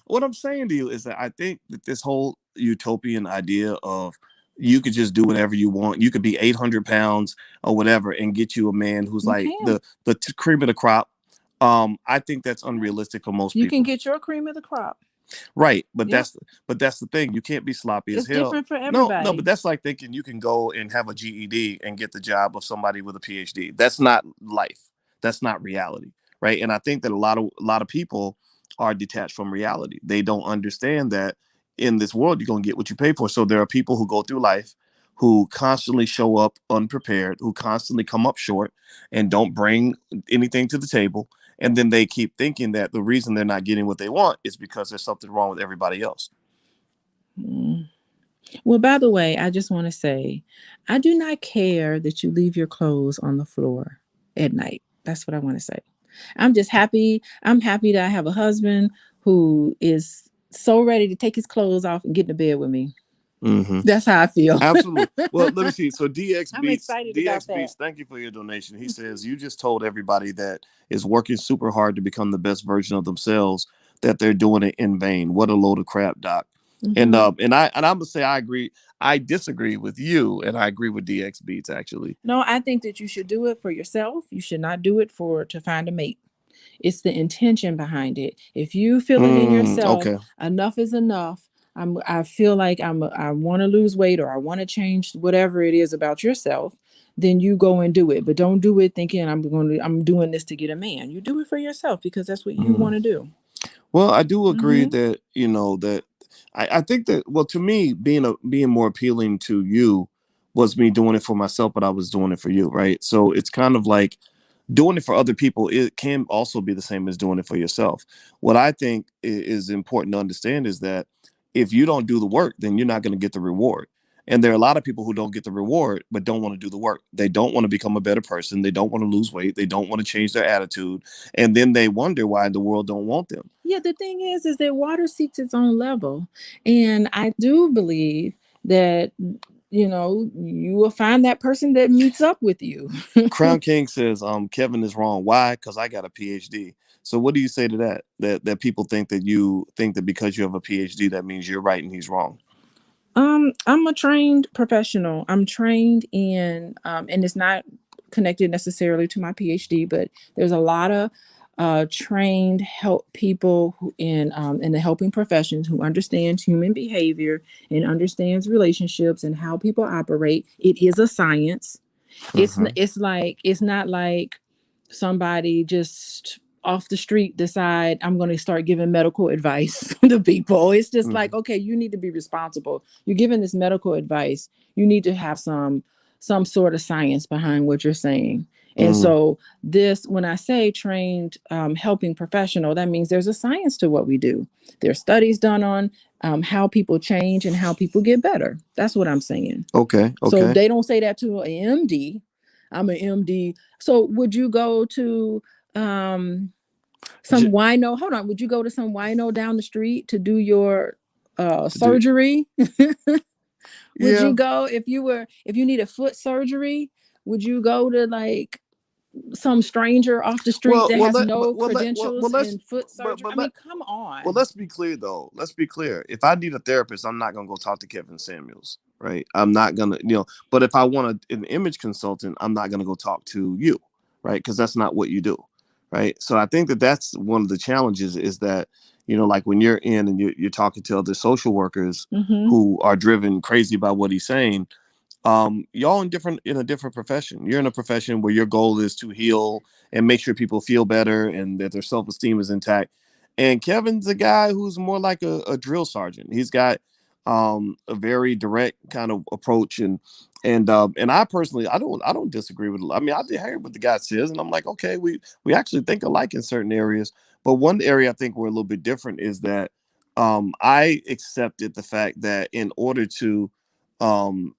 what I'm saying to you is that I think that this whole utopian idea of you could just do whatever you want. You could be 800 pounds or whatever and get you a man who's the cream of the crop. I think that's unrealistic for most people. You can get your cream of the crop. Right. But that's the thing. You can't be sloppy as hell. It's different for everybody. No, but that's like thinking you can go and have a GED and get the job of somebody with a PhD. That's not life. That's not reality. Right. And I think that a lot of people are detached from reality. They don't understand that in this world, you're going to get what you pay for. So there are people who go through life who constantly show up unprepared, who constantly come up short and don't bring anything to the table. And then they keep thinking that the reason they're not getting what they want is because there's something wrong with everybody else. Well, by the way, I just want to say, I do not care that you leave your clothes on the floor at night. That's what I want to say. I'm just happy. I'm happy that I have a husband who is so ready to take his clothes off and get in bed with me. Mm-hmm. That's how I feel. Absolutely. Well, let me see. So I'm excited about that. Thank you for your donation. He says, you just told everybody that is working super hard to become the best version of themselves that they're doing it in vain. What a load of crap, Doc. Mm-hmm. And I'm gonna say I agree. I disagree with you, and I agree with DX Beats actually. No, I think that you should do it for yourself. You should not do it to find a mate. It's the intention behind it. If you feel it in yourself, enough is enough. I feel like I want to lose weight, or I want to change whatever it is about yourself. Then you go and do it, but don't do it thinking I'm doing this to get a man. You do it for yourself because that's what you want to do. Well, I do agree that that I think that, well, to me, being more appealing to you was me doing it for myself, but I was doing it for you, right? So it's kind of like doing it for other people. It can also be the same as doing it for yourself. What I think is important to understand is that if you don't do the work, then you're not going to get the reward. And there are a lot of people who don't get the reward, but don't want to do the work. They don't want to become a better person. They don't want to lose weight. They don't want to change their attitude. And then they wonder why the world don't want them. Yeah, the thing is that water seeks its own level. And I do believe that, you will find that person that meets up with you. Crown King says, Kevin is wrong. Why? Because I got a PhD. So what do you say to that? That people think that because you have a PhD, that means you're right and he's wrong. I'm a trained professional. I'm trained in, and it's not connected necessarily to my PhD, but there's a lot of trained help people who in the helping professions who understands human behavior and understands relationships and how people operate. It is a science. It's not like somebody just off the street decide I'm going to start giving medical advice to people. It's just like, okay, you need to be responsible. You're giving this medical advice. You need to have some sort of science behind what you're saying. And so this, when I say trained helping professional, that means there's a science to what we do. There's studies done on how people change and how people get better. That's what I'm saying. Okay. So they don't say that to an MD. I'm an MD. So would you go to some wino? Hold on. Would you go to some wino down the street to do your surgery? Would you go if you needed foot surgery? Would you go to like some stranger off the street that has no credentials in foot surgery? I mean, come on. Well, let's be clear though. Let's be clear. If I need a therapist, I'm not gonna go talk to Kevin Samuels, right? I'm not gonna, But if I want an image consultant, I'm not gonna go talk to you, right? Because that's not what you do, right? So I think that's one of the challenges is that like when you're in and you're talking to other social workers who are driven crazy by what he's saying. Y'all in a different profession. You're in a profession where your goal is to heal and make sure people feel better and that their self-esteem is intact. And Kevin's a guy who's more like a drill sergeant. He's got a very direct kind of approach and I personally I don't disagree with it. I mean, I did hear what the guy says and I'm like, okay, we actually think alike in certain areas. But one area I think we're a little bit different is that I accepted the fact that um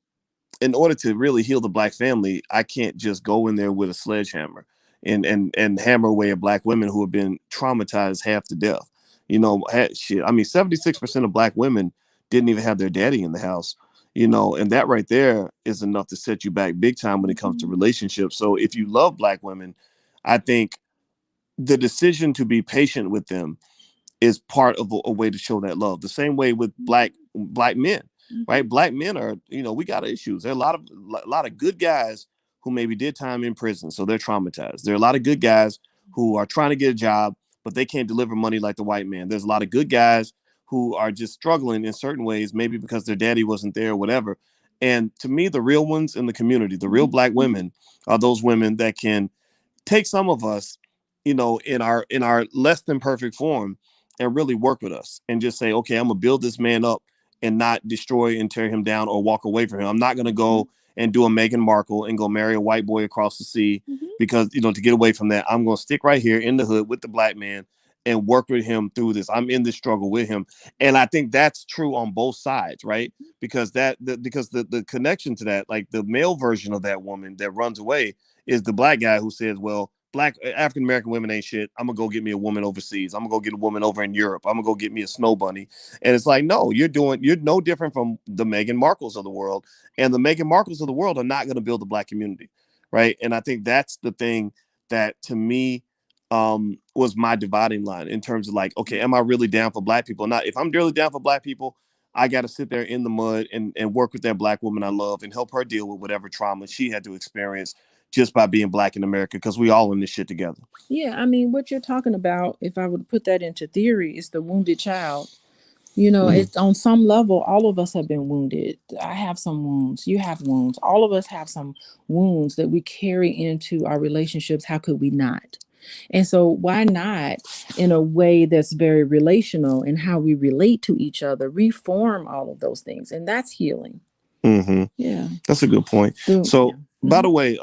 in order to really heal the black family, I can't just go in there with a sledgehammer and hammer away at black women who have been traumatized half to death. Shit. I mean, 76% of black women didn't even have their daddy in the house. And that right there is enough to set you back big time when it comes to relationships. So if you love black women, I think the decision to be patient with them is part of a way to show that love. The same way with black men, right? Black men are, we got issues. There are a lot of good guys who maybe did time in prison, so they're traumatized. There are a lot of good guys who are trying to get a job, but they can't deliver money like the white man. There's a lot of good guys who are just struggling in certain ways, maybe because their daddy wasn't there or whatever. And to me, the real ones in the community, the real black women, are those women that can take some of us, in our less than perfect form and really work with us and just say, okay, I'm gonna build this man up and not destroy and tear him down or walk away from him. I'm not gonna go and do a Meghan Markle and go marry a white boy across the sea because, to get away from that, I'm gonna stick right here in the hood with the black man and work with him through this. I'm in this struggle with him. And I think that's true on both sides, right? Because the connection to that, like the male version of that woman that runs away is the black guy who says, well, black African American women ain't shit. I'm gonna go get me a woman overseas. I'm gonna go get a woman over in Europe. I'm gonna go get me a snow bunny. And it's like, no, you're no different from the Meghan Markles of the world. And the Meghan Markles of the world are not gonna build a black community, right? And I think that's the thing that to me was my dividing line in terms of like, okay, am I really down for black people? Not if I'm really down for black people, I got to sit there in the mud and work with that black woman I love and help her deal with whatever trauma she had to experience just by being black in America, because we all in this shit together. Yeah, I mean, what you're talking about, if I would put that into theory, is the wounded child. It's on some level, all of us have been wounded. I have some wounds. You have wounds. All of us have some wounds that we carry into our relationships. How could we not? And so why not, in a way that's very relational in how we relate to each other, reform all of those things? And that's healing. Yeah, that's a good point. So, by the way,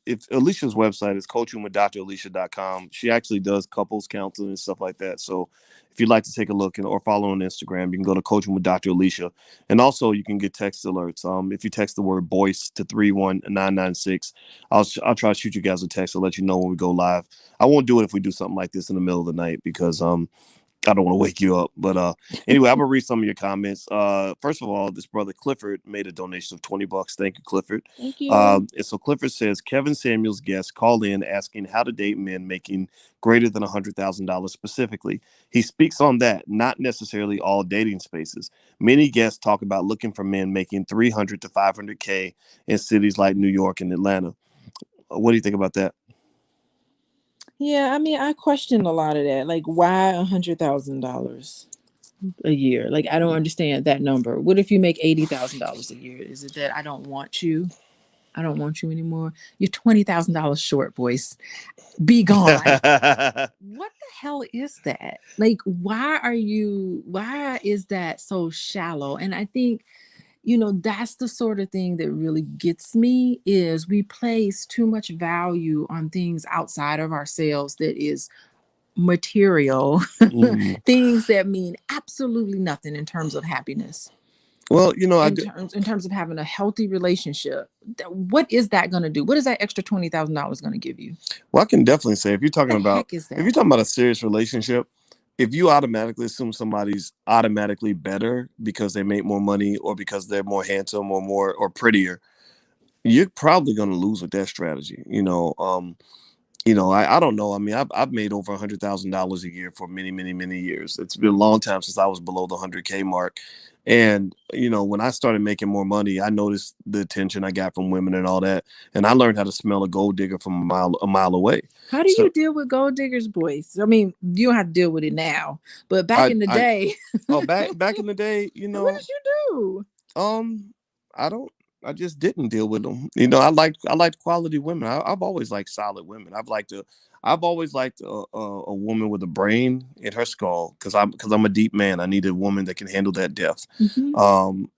if Alicia's website is coachingwithdralicia.com, she actually does couples counseling and stuff like that. So, if you'd like to take a look or follow on Instagram, you can go to Coaching with Dr. Alicia, and also you can get text alerts. If you text the word Boyce to 31996, I'll try to shoot you guys a text to let you know when we go live. I won't do it if we do something like this in the middle of the night because I don't want to wake you up. But anyway, I'm going to read some of your comments. First of all, this brother Clifford made a donation of $20. Thank you, Clifford. Thank you. And so Clifford says, Kevin Samuels guest called in asking how to date men making greater than $100,000 specifically. He speaks on that, not necessarily all dating spaces. Many guests talk about looking for men making $300 to $500K in cities like New York and Atlanta. What do you think about that? Yeah, I mean, I question a lot of that. Like, why $100,000 a year? Like, I don't understand that number. What if you make $80,000 a year? Is it that I don't want you? I don't want you anymore. You're $20,000 short, Boyce. Be gone. What the hell is that? Like, why is that so shallow? And I think That's the sort of thing that really gets me, is we place too much value on things outside of ourselves that is material, Mm. things that mean absolutely nothing in terms of happiness, Well, in terms of having a healthy relationship. What is that going to do? What is that extra $20,000 going to give you? well, I can definitely say The heck is if you're that? talking about a serious relationship, if you automatically assume somebody's automatically better because they make more money or because they're more handsome or more or prettier, you're probably going to lose with that strategy. I don't know. I mean, I've made over $100,000 a year for many, many, many years. It's been a long time since I was below the 100K mark. And, when I started making more money, I noticed the attention I got from women and all that. And I learned how to smell a gold digger from a mile away. How do you So deal with gold diggers, boys? I mean, you don't have to deal with it now, but back I, in the I, day, oh, back in the day, what did you Um, I don't. I just didn't deal with them. I liked quality women. I've always liked solid women. I've always liked a woman with a brain in her skull because I'm a deep man. I need a woman that can handle that depth. do? Hmm. Um,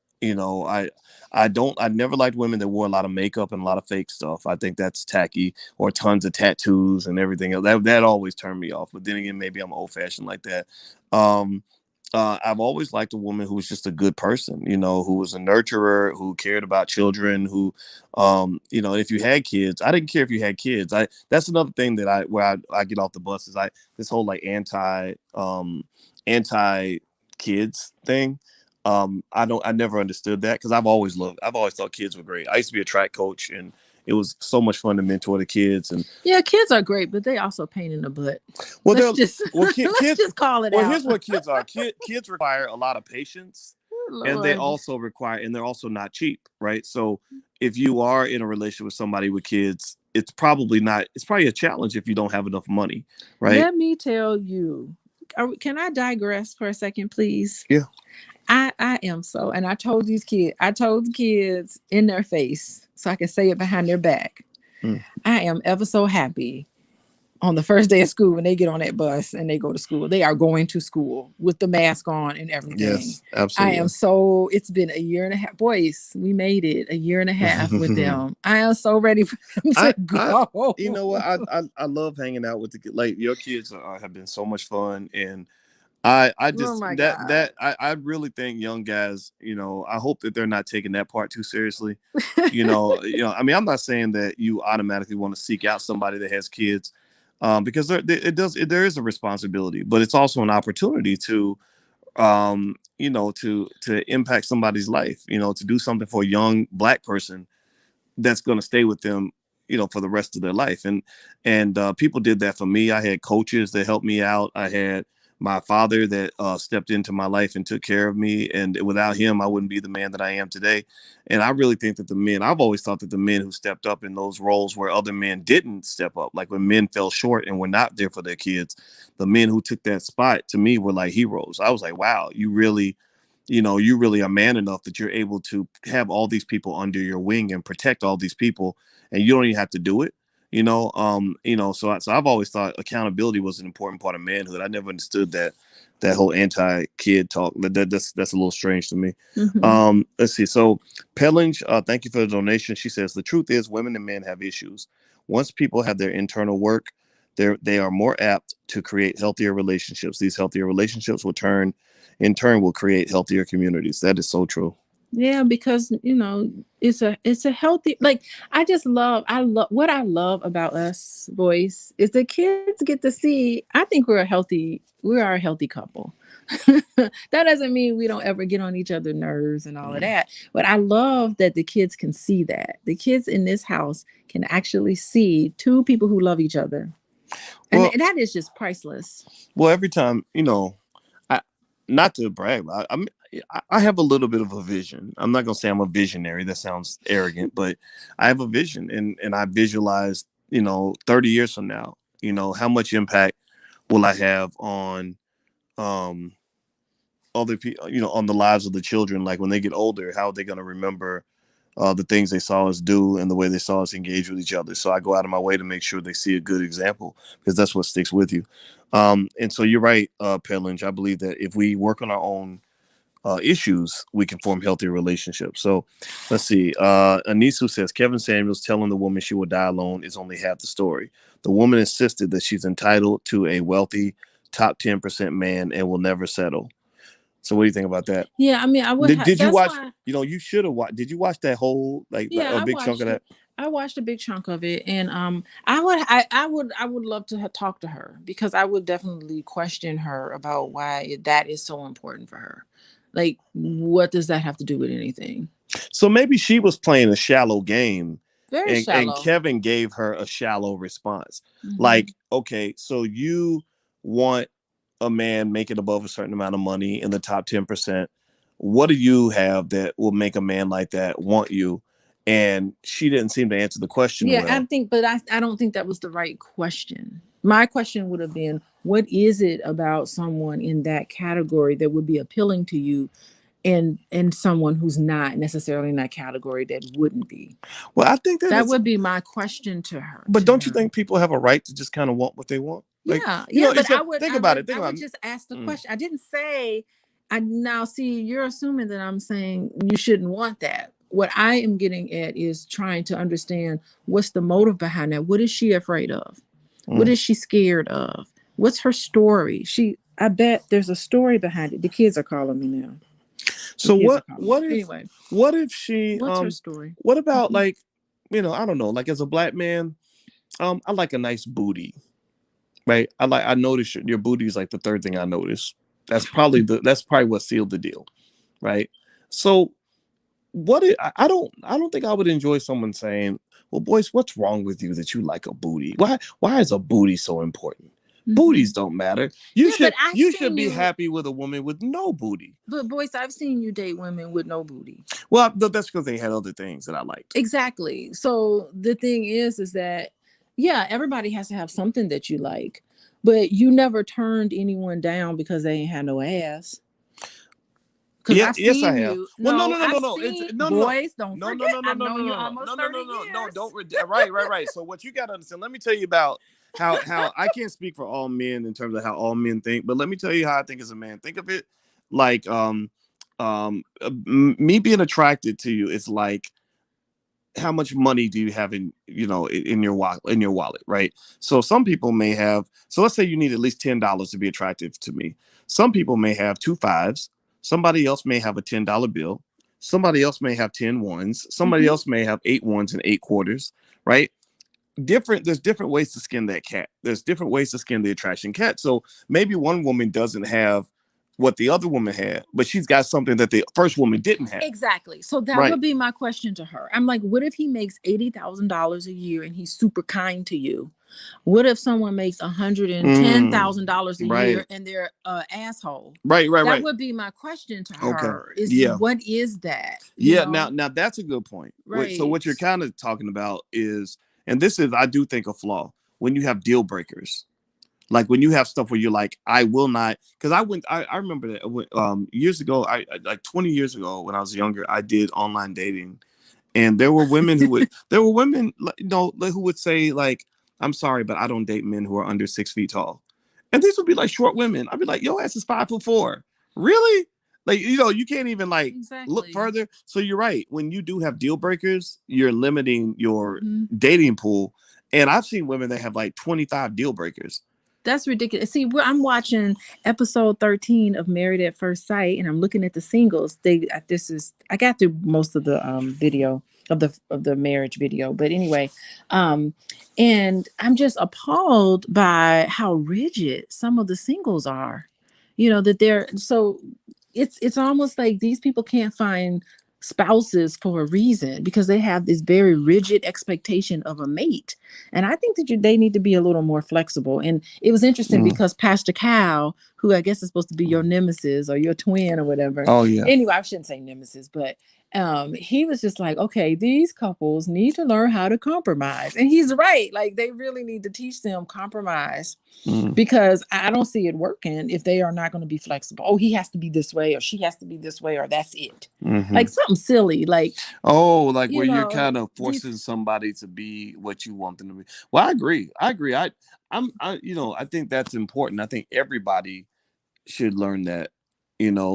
I never liked women that wore a lot of makeup and a lot of fake stuff. I think that's tacky, or tons of tattoos and everything else. That always turned me off. But then again, maybe I'm old fashioned like that. Um, I've always liked a woman who was just a good person, who was a nurturer, who cared about children, who, if you had kids, I didn't care if you had kids. That's another thing that I get off the bus is this whole like anti kids thing. I never understood that because I've always thought kids were great. I used to be a track coach, and it was so much fun to mentor the kids. And Yeah, kids are great, but they also pain in the butt. well, Let's they're just well, let's kids. just call it Well, out. here's what kids are. Kids require a lot of patience, and Lord. they're also not cheap, right? So if you are in a relationship with somebody with kids, it's probably not. It's probably a challenge if you don't have enough money, right? Let me tell you. Can I digress for a second, please? Yeah. I am so, and I told the kids in their face so I can say it behind their back. Mm. I am ever so happy on the first day of school when they get on that bus and they go to school. They are going to school with the mask on and everything. Yes, absolutely. It's been a year and a half. Boys, we made it a year and a half with them. I am so ready for them to go. You know what? I love hanging out with the kids. Like your kids have been so much fun, and I Oh just my God. I really think young guys, I hope that they're not taking that part too seriously. I mean, I'm not saying that you automatically want to seek out somebody that has kids, because there is a responsibility, but it's also an opportunity to impact somebody's life, to do something for a young Black person that's going to stay with them, for the rest of their life. And people did that for me. I had coaches that helped me out. I had my father that stepped into my life and took care of me, and without him I wouldn't be the man that I am today. And I really think that I've always thought that the men who stepped up in those roles where other men didn't step up, like when men fell short and were not there for their kids, the men who took that spot to me were like heroes. I was like, wow, you really are man enough that you're able to have all these people under your wing and protect all these people, and you don't even have to do it. So I've always thought accountability was an important part of manhood. I never understood that whole anti-kid talk. That's a little strange to me. Mhm. Let's see. So Pellinge, thank you for the donation. She says the truth is women and men have issues. Once people have their internal work, they are more apt to create healthier relationships. These healthier relationships in turn will create healthier communities. That is so true. Yeah, because it's a healthy, like, I love what I love about us boys is the kids get to see. I think we are a healthy couple. That doesn't mean we don't ever get on each other's nerves and all of Mm. that. But I love that the kids can see that. The kids in this house can actually see two people who love each other. And Well, that is just priceless. every time, I not to brag, but I have a little bit of a vision. I'm not gonna say I'm a visionary. That sounds arrogant, but I have a vision, and I visualize, 30 years from now, how much impact will I have on um other people, on the lives of the children. Like when they get older, how are they gonna remember the things they saw us do and the way they saw us engage with each other. So I go out of my way to make sure they see a good example because that's what sticks with you. And so you're right, Pellinge. I believe that if we work on our own issues, we can form healthy relationships. So let's see. Anisu says Kevin Samuels telling the woman she will die alone is only half the story. The woman insisted that she's entitled to a wealthy top 10% man and will never settle. So what do you think about that? Yeah, I mean, I would. Did you watch? Why, You should have watched. Did you watch that whole yeah, a I big chunk watched of that? it. I watched a big chunk of it, and I would love to talk to her, because I would definitely question her about why that is so important for her. Like, what does that have to do with anything? So maybe she was playing a shallow game, Very and shallow. Kevin gave her a shallow response. Mhm. Like, okay, so you want a man making above a certain amount of money in the top 10%. What do you have that will make a man like that want you? And she didn't seem to answer the question Yeah, well. I don't think that was the right question. My question would have been, what is it about someone in that category that would be appealing to you, and someone who's not necessarily in that category that wouldn't be? Well, I think that would be my question to her. But don't you think people have a right to just kind of want what they want? Like, Yeah, but think about it. I would just ask the question. I didn't say. I now see you're assuming that I'm saying you shouldn't want that. What I am getting at is trying to understand what's the motive behind that. What is she afraid of? What is she scared of? What's her story? I bet there's a story behind it. The kids are calling me now. So anyway, what if she what's her story? What about like, I don't know, like as a black man, I like a nice booty. Right? I notice your booty is like the third thing I notice. That's probably what sealed the deal. Right? So I don't think I would enjoy someone saying, well, Boyce, what's wrong with you that you like a booty? Why is a booty so important? Booties don't matter. You should be happy with a woman with no booty. But Boyce, I've seen you date women with no booty. Well, that's because they had other things that I liked. Exactly. So the thing is that, yeah, everybody has to have something that you like, but you never turned anyone down because they ain't had no ass. Yeah, yes, I have. Well, no. Boys, don't forget. I know you almost 30 years. Right. So what you got to understand, let me tell you about how I can't speak for all men in terms of how all men think, but let me tell you how I think as a man. Think of it like me being attracted to you is like, how much money do you have in your wallet, right? So some people may have, so let's say you need at least $10 to be attractive to me. Some people may have 2 5s. Somebody else may have a $10 bill. Somebody else may have 10 ones. Somebody else may have 8 ones and 8 quarters, right? There's different ways to skin that cat. There's different ways to skin the attraction cat. So maybe one woman doesn't have what the other woman had, but she's got something that the first woman didn't have. Exactly. So that would be my question to her. I'm like, what if he makes $80,000 a year and he's super kind to you? What if someone makes $110,000 a year and they're an asshole? Right. That would be my question to her. What is that? Yeah. Now that's a good point. Right. So what you're kind of talking about is, and this is, I do think, a flaw, when you have deal breakers. Like when you have stuff where you're like, I will not, because I remember that years ago, I like 20 years ago when I was younger, I did online dating, and there were women who would, who would say like, I'm sorry, but I don't date men who are under 6 feet tall. And these would be like short women. I'd be like, your ass is 5'4". Really? Like, you can't even look further. So you're right. When you do have deal breakers, you're limiting your dating pool. And I've seen women that have like 25 deal breakers. That's ridiculous. See, I'm watching episode 13 of Married at First Sight, and I'm looking at the singles. I got through most of the video of the marriage video, but anyway, and I'm just appalled by how rigid some of the singles are. That they're so. It's almost like these people can't find spouses for a reason, because they have this very rigid expectation of a mate. And I think that they need to be a little more flexible. And it was interesting because Pastor Cal, who I guess is supposed to be your nemesis or your twin or whatever. Oh yeah. Anyway, I shouldn't say nemesis, but he was just like, okay, these couples need to learn how to compromise. And he's right. Like, they really need to teach them compromise, because I don't see it working if they are not going to be flexible. Oh, he has to be this way, or she has to be this way, or that's it. Like something silly, like, where you're kind of forcing somebody to be what you want them to be. Well, I agree. I think that's important. I think everybody should learn that.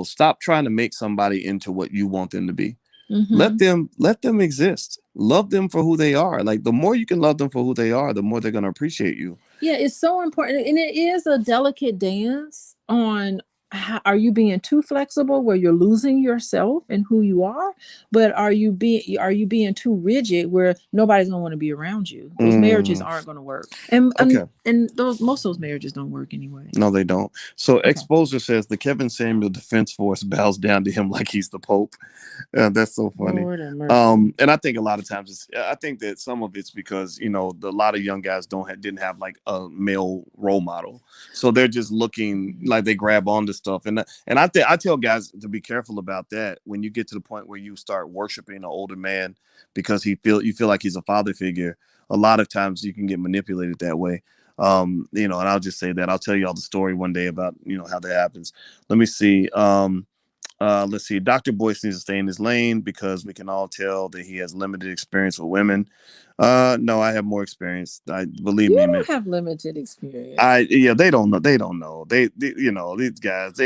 Stop trying to make somebody into what you want them to be. Mm-hmm. Let them exist. Love them for who they are. Like, the more you can love them for who they are, the more they're going to appreciate you. Yeah, it's so important, and it is a delicate dance on are you being too flexible where you're losing yourself and who you are, but are you being too rigid where nobody's gonna want to be around you? Those marriages Mm, aren't gonna work, and okay. those most of those marriages don't work anyway. No, they don't. So Okay. Exposure says the Kevin Samuel Defense Force bows down to him like he's the Pope. That's so funny. Lord have mercy. And I think a lot of times I think that some of it's because a lot of young guys didn't have like a male role model, so they're just looking like they grab onto stuff. And I tell guys to be careful about that when you get to the point where you start worshiping an older man because you feel like he's a father figure. A lot of times you can get manipulated that way. And I'll just say that I'll tell you all the story one day about how that happens. Let me see. Let's see. Dr. Boyce needs to stay in his lane because we can all tell that he has limited experience with women. No, I have more experience. I believe You me, don't man. have limited experience. They don't know. They don't know. These guys.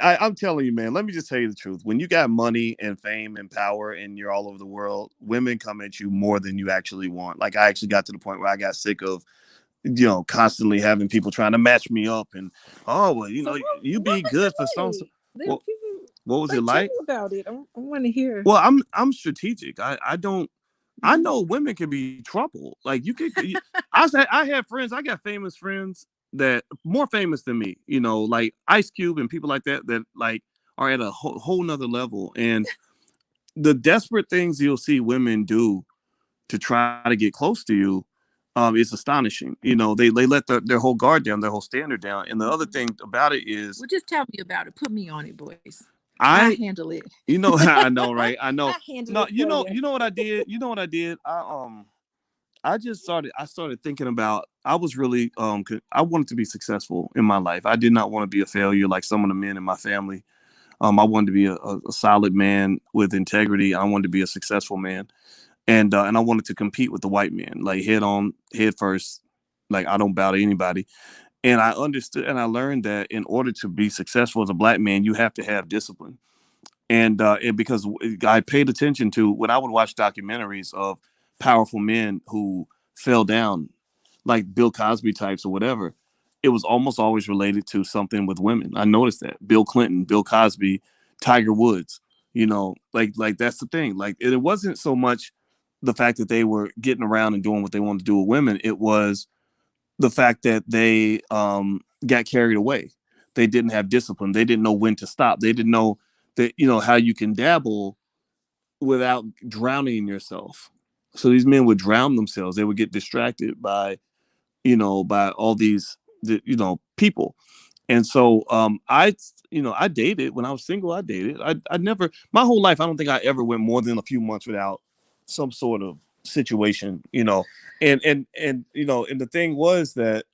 I'm telling you, man. Let me just tell you the truth. When you got money and fame and power and you're all over the world, women come at you more than you actually want. Like, I actually got to the point where I got sick of constantly having people trying to match me up and, oh, well, So you what be was it good for some. like? There are Well, people what was it like, tell me like? about it. I want to hear. Well, I'm strategic. I don't. I know women can be trouble. Like, I have friends. I got famous friends that more famous than me. Like Ice Cube and people like that like are at a whole nother level. And the desperate things you'll see women do to try to get close to you, is astonishing. They let their whole guard down, their whole standard down. And the other thing about it is, Well, just tell me about it. Put me on it, boys. I I, handle it. I know, right? I know. I handle No, it for you. you know what I did. You know what I did. I just started. I started thinking about. I was really. I wanted to be successful in my life. I did not want to be a failure like some of the men in my family. I wanted to be a solid man with integrity. I wanted to be a successful man, and I wanted to compete with the white men, like head first. Like, I don't bow to anybody. And I understood and I learned that in order to be successful as a black man, you have to have discipline. And because I paid attention to when I would watch documentaries of powerful men who fell down, like Bill Cosby types or whatever, it was almost always related to something with women. I noticed that Bill Clinton, Bill Cosby, Tiger Woods, like that's the thing. Like, it wasn't so much the fact that they were getting around and doing what they wanted to do with women. It was the fact that they got carried away. They didn't have discipline. They didn't know when to stop. They didn't know that how you can dabble without drowning in yourself. So these men would drown themselves. They would get distracted by by all these people. And so I dated when I was single. I dated. I never my whole life. I don't think I ever went more than a few months without some sort of situation. And the thing was that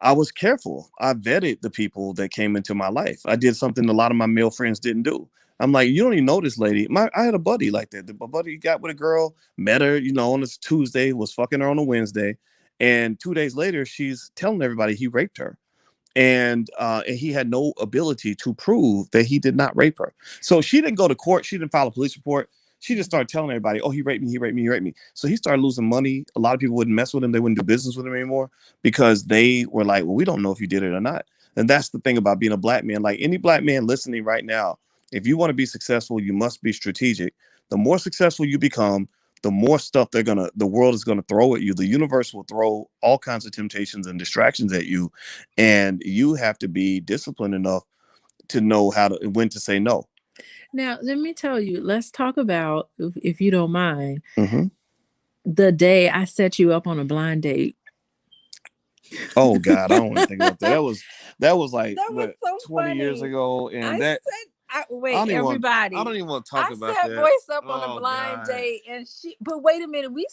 I was careful. I vetted the people that came into my life. I did something a lot of my male friends didn't do. I'm like, you don't even know this lady. I had a buddy like that. My buddy got with a girl, met her, on a Tuesday, was fucking her on a Wednesday. And 2 days later, she's telling everybody he raped her. And he had no ability to prove that he did not rape her. So she didn't go to court. She didn't file a police report. She just started telling everybody, oh, he raped me, he raped me, he raped me. So he started losing money. A lot of people wouldn't mess with him. They wouldn't do business with him anymore because they were like, well, we don't know if you did it or not. And that's the thing about being a black man. Like, any black man listening right now, if you want to be successful, you must be strategic. The more successful you become, the more stuff the world is gonna throw at you. The universe will throw all kinds of temptations and distractions at you, and you have to be disciplined enough to know when to say no. Now, let me tell you, let's talk about, if you don't mind, Mm-hmm. the day I set you up on a blind date. Oh God, I don't want to think about that. That was like That was what, so 20 years funny. ago, I and that said, I wait, don't even want. I don't everybody. even want to talk I about set that. Boyce up on a Oh blind God, date, and but wait a minute, we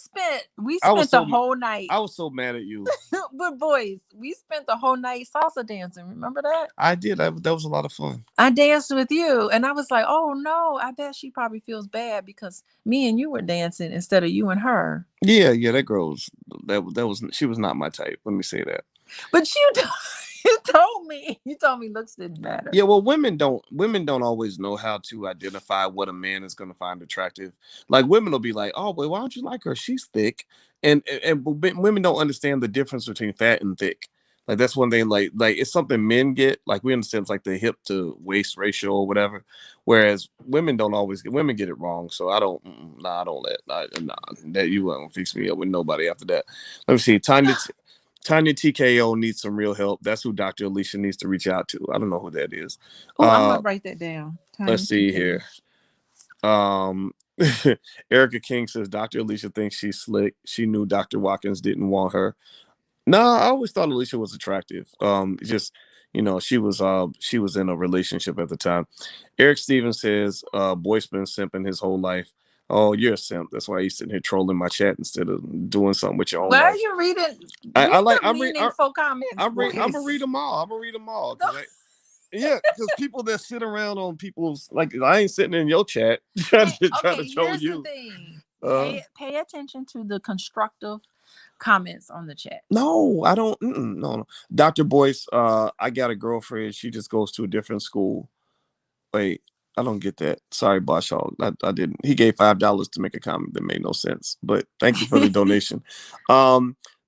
I was spent the so whole night. I was so mad at you. But boys, we spent the whole night salsa dancing. Remember that? I did. That was a lot of fun. I danced with you, and I was like, "Oh no, I bet she probably feels bad because me and you were dancing instead of you and her." Yeah, that girl was that was she was not my type. Let me say that. But you, You told me looks didn't matter. Yeah, well, women don't always know how to identify what a man is going to find attractive. Like women will be like, "Oh, but why don't you like her? She's thick," and women don't understand the difference between fat and thick. Like that's one thing. Like it's something men get. Like we understand like the hip to waist ratio or whatever, whereas women don't always get. Women get it wrong. So I don't. Nah, I don't let. Nah, that you won't fix me up with nobody after that. Let me see. Tanya TKO needs some real help. That's who Dr. Alicia needs to reach out to. I don't know who that is. Oh, I'm gonna write that down. Let's Tiny see TK. here. Um, Erica King says Dr. Alicia thinks she's slick. She knew Dr. Watkins didn't want her. No, I always thought Alicia was attractive. Just she was in a relationship at the time. Eric Stevens says Boyce been simping his whole life. Oh, you're a simp. That's why he's sitting here trolling my chat instead of doing something with your own Why are life. you reading? I Read like. the meaningful comments. I'm gonna read them all. I'm gonna read them all. Yeah, because people that sit around on people's like I ain't sitting in your chat trying to troll here's you. the thing. Pay attention to the constructive comments on the chat. No, I don't. No. Dr. Boyce, I got a girlfriend. She just goes to a different school. Wait, I don't get that. Sorry, Bosh Hog. I didn't. He gave $5 to make a comment that made no sense. But thank you for the donation.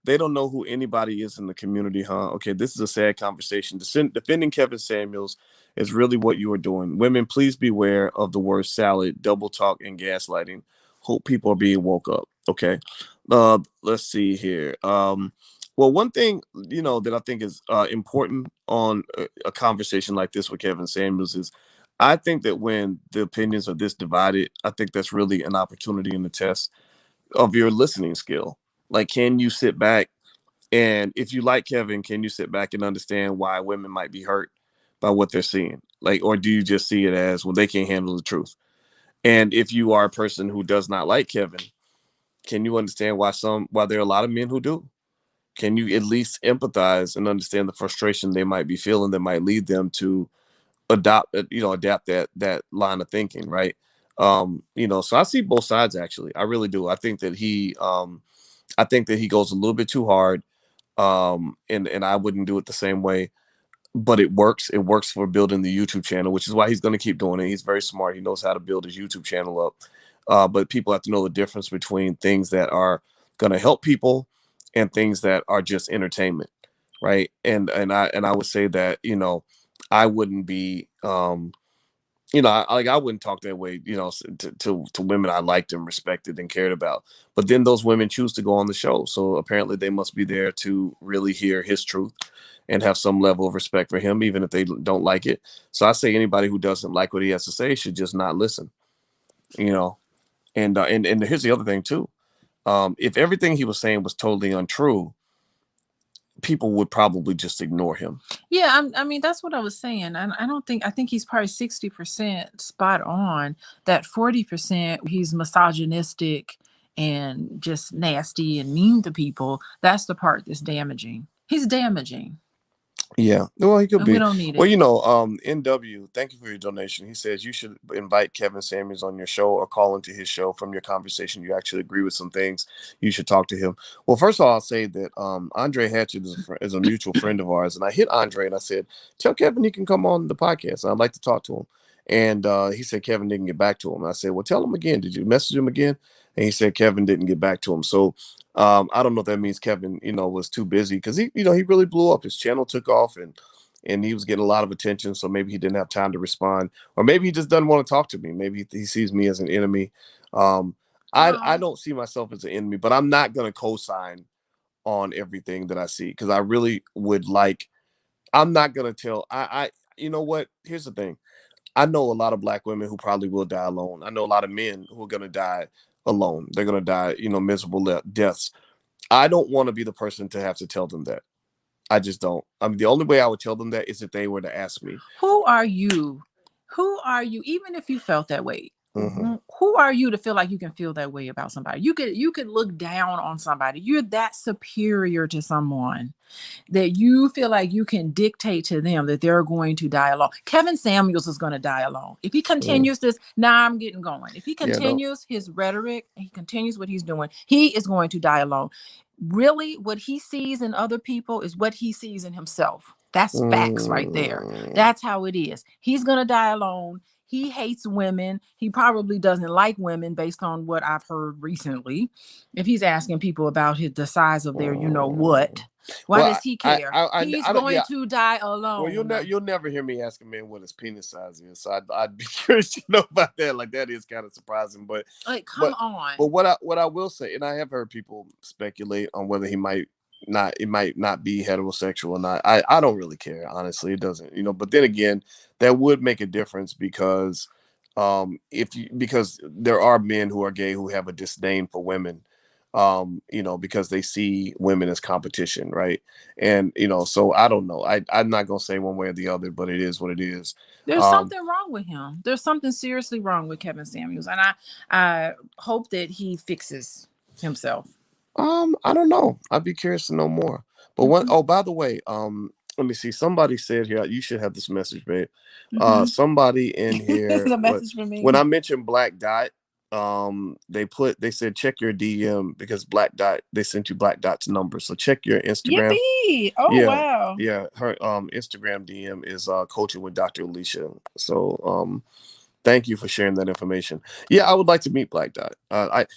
They don't know who anybody is in the community, huh? Okay, this is a sad conversation. Defending Kevin Samuels is really what you are doing. Women, please beware of the word salad, double talk, and gaslighting. Hope people are being woke up. Okay. Let's see here. Well, one thing that I think is important on a conversation like this with Kevin Samuels is I think that when the opinions are this divided, I think that's really an opportunity in the test of your listening skill. Like, can you sit back and if you like Kevin, can you sit back and understand why women might be hurt by what they're seeing? Like, or do you just see it as, well, they can't handle the truth? And if you are a person who does not like Kevin, can you understand why there are a lot of men who do? Can you at least empathize and understand the frustration they might be feeling that might lead them to adapt that line of thinking, right? So I see both sides actually. I really do. I think that he goes a little bit too hard. And I wouldn't do it the same way, but it works. It works for building the YouTube channel, which is why he's going to keep doing it. He's very smart. He knows how to build his YouTube channel up. But people have to know the difference between things that are going to help people and things that are just entertainment, right? And I would say that I wouldn't be I wouldn't talk that way, to women I liked and respected and cared about. But then those women choose to go on the show. So apparently they must be there to really hear his truth and have some level of respect for him, even if they don't like it. So I say anybody who doesn't like what he has to say should just not listen, you know. And here's the other thing too. If everything he was saying was totally untrue, people would probably just ignore him. Yeah, I mean that's what I was saying. I think he's probably 60% spot on. That 40% he's misogynistic and just nasty and mean to people. That's the part that's damaging. He's damaging. Yeah, well, he could And be. we don't need Well, it. NW, thank you for your donation. He says you should invite Kevin Samuels on your show or call into his show. From your conversation, you actually agree with some things. You should talk to him. Well, first of all, I'll say that Andre Hatchett is a mutual friend of ours, and I hit Andre and I said, "Tell Kevin he can come on the podcast. I'd like to talk to him." And he said Kevin didn't get back to him. I said, "Well, tell him again. Did you message him again?" And he said Kevin didn't get back to him. So I don't know if that means Kevin, was too busy because he really blew up. His channel took off and he was getting a lot of attention. So maybe he didn't have time to respond, or maybe he just doesn't want to talk to me. Maybe he sees me as an enemy. I don't see myself as an enemy, but I'm not going to co-sign on everything that I see because I really would like. I'm not going to tell. You know what? Here's the thing. I know a lot of black women who probably will die alone. I know a lot of men who are going to die alone. They're going to die, miserable deaths. I don't want to be the person to have to tell them that. I just don't. I mean, the only way I would tell them that is if they were to ask me. Who are you? Who are you? Even if you felt that way, Mm-hmm. who are you to feel like you can feel that way about somebody? You could look down on somebody. You're that superior to someone that you feel like you can dictate to them that they're going to die alone. Kevin Samuels is going to die alone. If he continues this, now I'm getting going. If he continues his rhetoric and he continues what he's doing, he is going to die alone. Really, what he sees in other people is what he sees in himself. That's facts right there. That's how it is. He's going to die alone. He hates women. He probably doesn't like women based on what I've heard recently. If he's asking people about the size of their, what, why does he care? He's going to die alone. Well, you'll never hear me ask a man what his penis size is. So I'd be curious to know about that. Like, that is kind of surprising, but like, come on. But what I will say, and I have heard people speculate on whether it might not be heterosexual or not. I don't really care, honestly. It doesn't, but then again, that would make a difference because because there are men who are gay who have a disdain for women, because they see women as competition, right? And so I don't know. I'm not gonna say one way or the other, but it is what it is. There's something wrong with him. There's something seriously wrong with Kevin Samuels, and I hope that he fixes himself. I don't know. I'd be curious to know more. But oh, by the way, let me see. Somebody said here, you should have this message, babe. Somebody in here. This is a message for me. When I mentioned Black Dot, they said check your DM because Black Dot, they sent you Black Dot's number. So check your Instagram. Yippee! Oh, yeah, wow. Yeah, her Instagram DM is coaching with Dr. Alicia. So thank you for sharing that information. Yeah, I would like to meet Black Dot.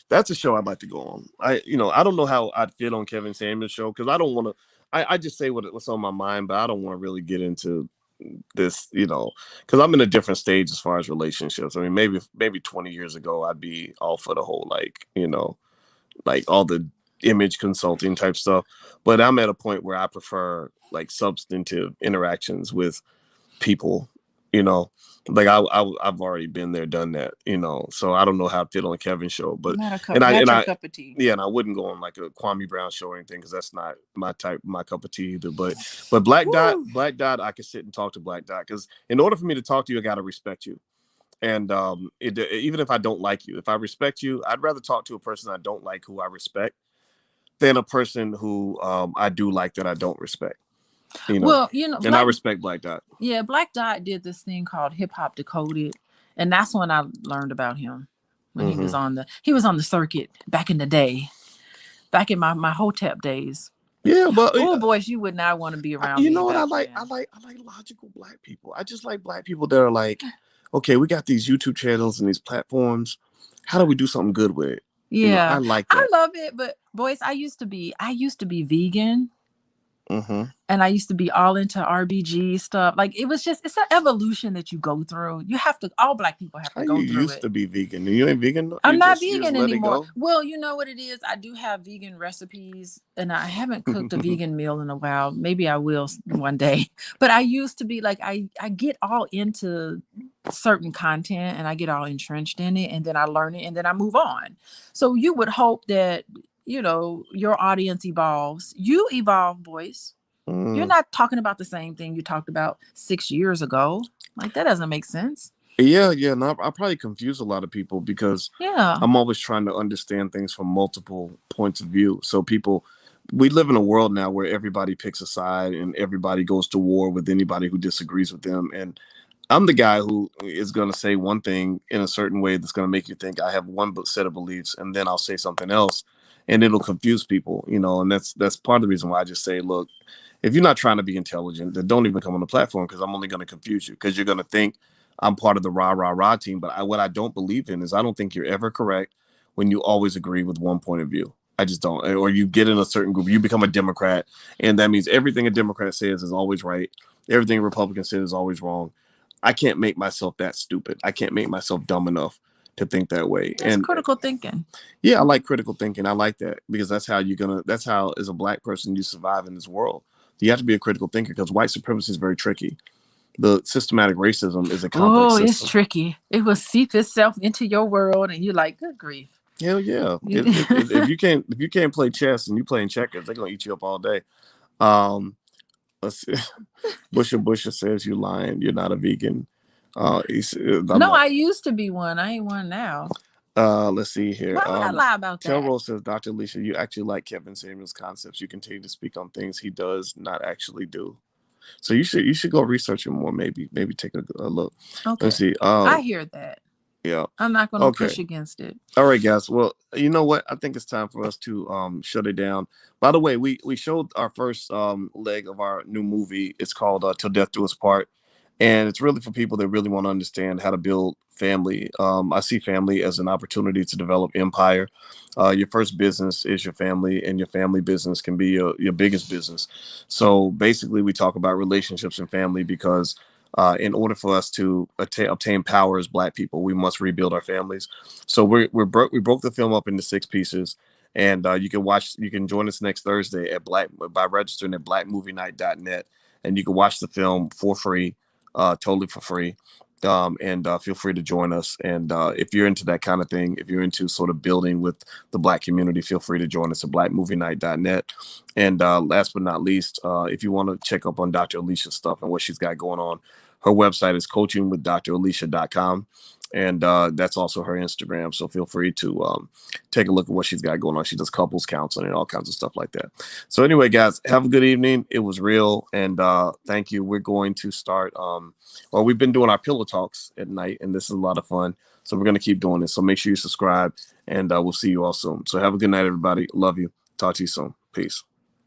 That's a show I'd like to go on. I don't know how I'd fit on Kevin Samuels' show because I don't want to. I just say what's on my mind, but I don't want to really get into this, because I'm in a different stage as far as relationships. I mean, maybe 20 years ago, I'd be all for the whole like all the image consulting type stuff. But I'm at a point where I prefer like substantive interactions with people. Like I've already been there, done that, so I don't know how I fit on Kevin's show, but not your cup of tea. Yeah, and I wouldn't go on like a Kwame Brown show or anything because that's not my cup of tea either. But Black Dot, I can sit and talk to Black Dot because in order for me to talk to you, I got to respect you. And even if I don't like you, if I respect you, I'd rather talk to a person I don't like who I respect than a person who I do like that I don't respect. Well, and I respect Black Dot. Yeah, Black Dot did this thing called Hip Hop Decoded, and that's when I learned about him when he was on the circuit back in the day, back in my Hotep days. Yeah, but Boyce, you would not want to be around. You know what I like? I like logical Black people. I just like Black people that are like, okay, we got these YouTube channels and these platforms. How do we do something good with it? Yeah, I like that. I love it, but Boyce, I used to be vegan. And I used to be all into RBG stuff. Like it's an evolution that you go through. You have to, all Black people have to go through it. You used to be vegan. You ain't vegan? I'm not vegan anymore. Well, you know what it is? I do have vegan recipes and I haven't cooked a vegan meal in a while. Maybe I will one day. But I used to be like, I get all into certain content and I get all entrenched in it and then I learn it and then I move on. So you would hope that your audience evolves. You evolve, Boyce. You're not talking about the same thing you talked about 6 years ago. Like, that doesn't make sense. Yeah. And I probably confuse a lot of people because I'm always trying to understand things from multiple points of view. So we live in a world now where everybody picks a side and everybody goes to war with anybody who disagrees with them. And I'm the guy who is going to say one thing in a certain way that's going to make you think I have one set of beliefs, and then I'll say something else. And it'll confuse people, and that's part of the reason why I just say, look, if you're not trying to be intelligent, then don't even come on the platform because I'm only going to confuse you because you're going to think I'm part of the rah team. But what I don't believe in is I don't think you're ever correct when you always agree with one point of view. I just don't. Or you get in a certain group, you become a Democrat, and that means everything a Democrat says is always right. Everything a Republican says is always wrong. I can't make myself that stupid. I can't make myself dumb enough to think that way. That's critical thinking. Yeah, I like critical thinking. I like that because that's how as a Black person you survive in this world. You have to be a critical thinker because white supremacy is very tricky. The systematic racism is a complex system. It's tricky. It will seep itself into your world and you're like, good grief. Hell yeah. If you can't play chess and you playing checkers, they're gonna eat you up all day. Let's see. Busha says you lying, you're not a vegan. I used to be one. I ain't one now. Let's see here. Why would I lie about that? Telro says, Dr. Alicia, you actually like Kevin Samuels' concepts. You continue to speak on things he does not actually do. So you should go research him more. Maybe take a look. Okay. Let's see. I hear that. Yeah. I'm not going to Okay. push against it. All right, guys. Well, you know what? I think it's time for us to shut it down. By the way, we showed our first leg of our new movie. It's called Till Death Do Us Part, and it's really for people that really want to understand how to build family. I see family as an opportunity to develop empire. Your first business is your family, and your family business can be your biggest business. So basically, we talk about relationships and family because in order for us to obtain power as Black people, we must rebuild our families. So we broke the film up into 6 pieces, and you can join us next Thursday at Black by registering at blackmovienight.net, and you can watch the film for free, totally for free. And feel free to join us. And if you're into that kind of thing, if you're into sort of building with the Black community, feel free to join us at blackmovienight.net. And last but not least, if you want to check up on Dr. Alicia's stuff and what she's got going on, her website is coachingwithdralicia.com. And that's also her Instagram. So feel free to take a look at what she's got going on. She does couples counseling and all kinds of stuff like that. So anyway, guys, have a good evening. It was real. And thank you. We're going to start. Well, we've been doing our pillow talks at night, and this is a lot of fun. So we're going to keep doing this. So make sure you subscribe, and we'll see you all soon. So have a good night, everybody. Love you. Talk to you soon. Peace.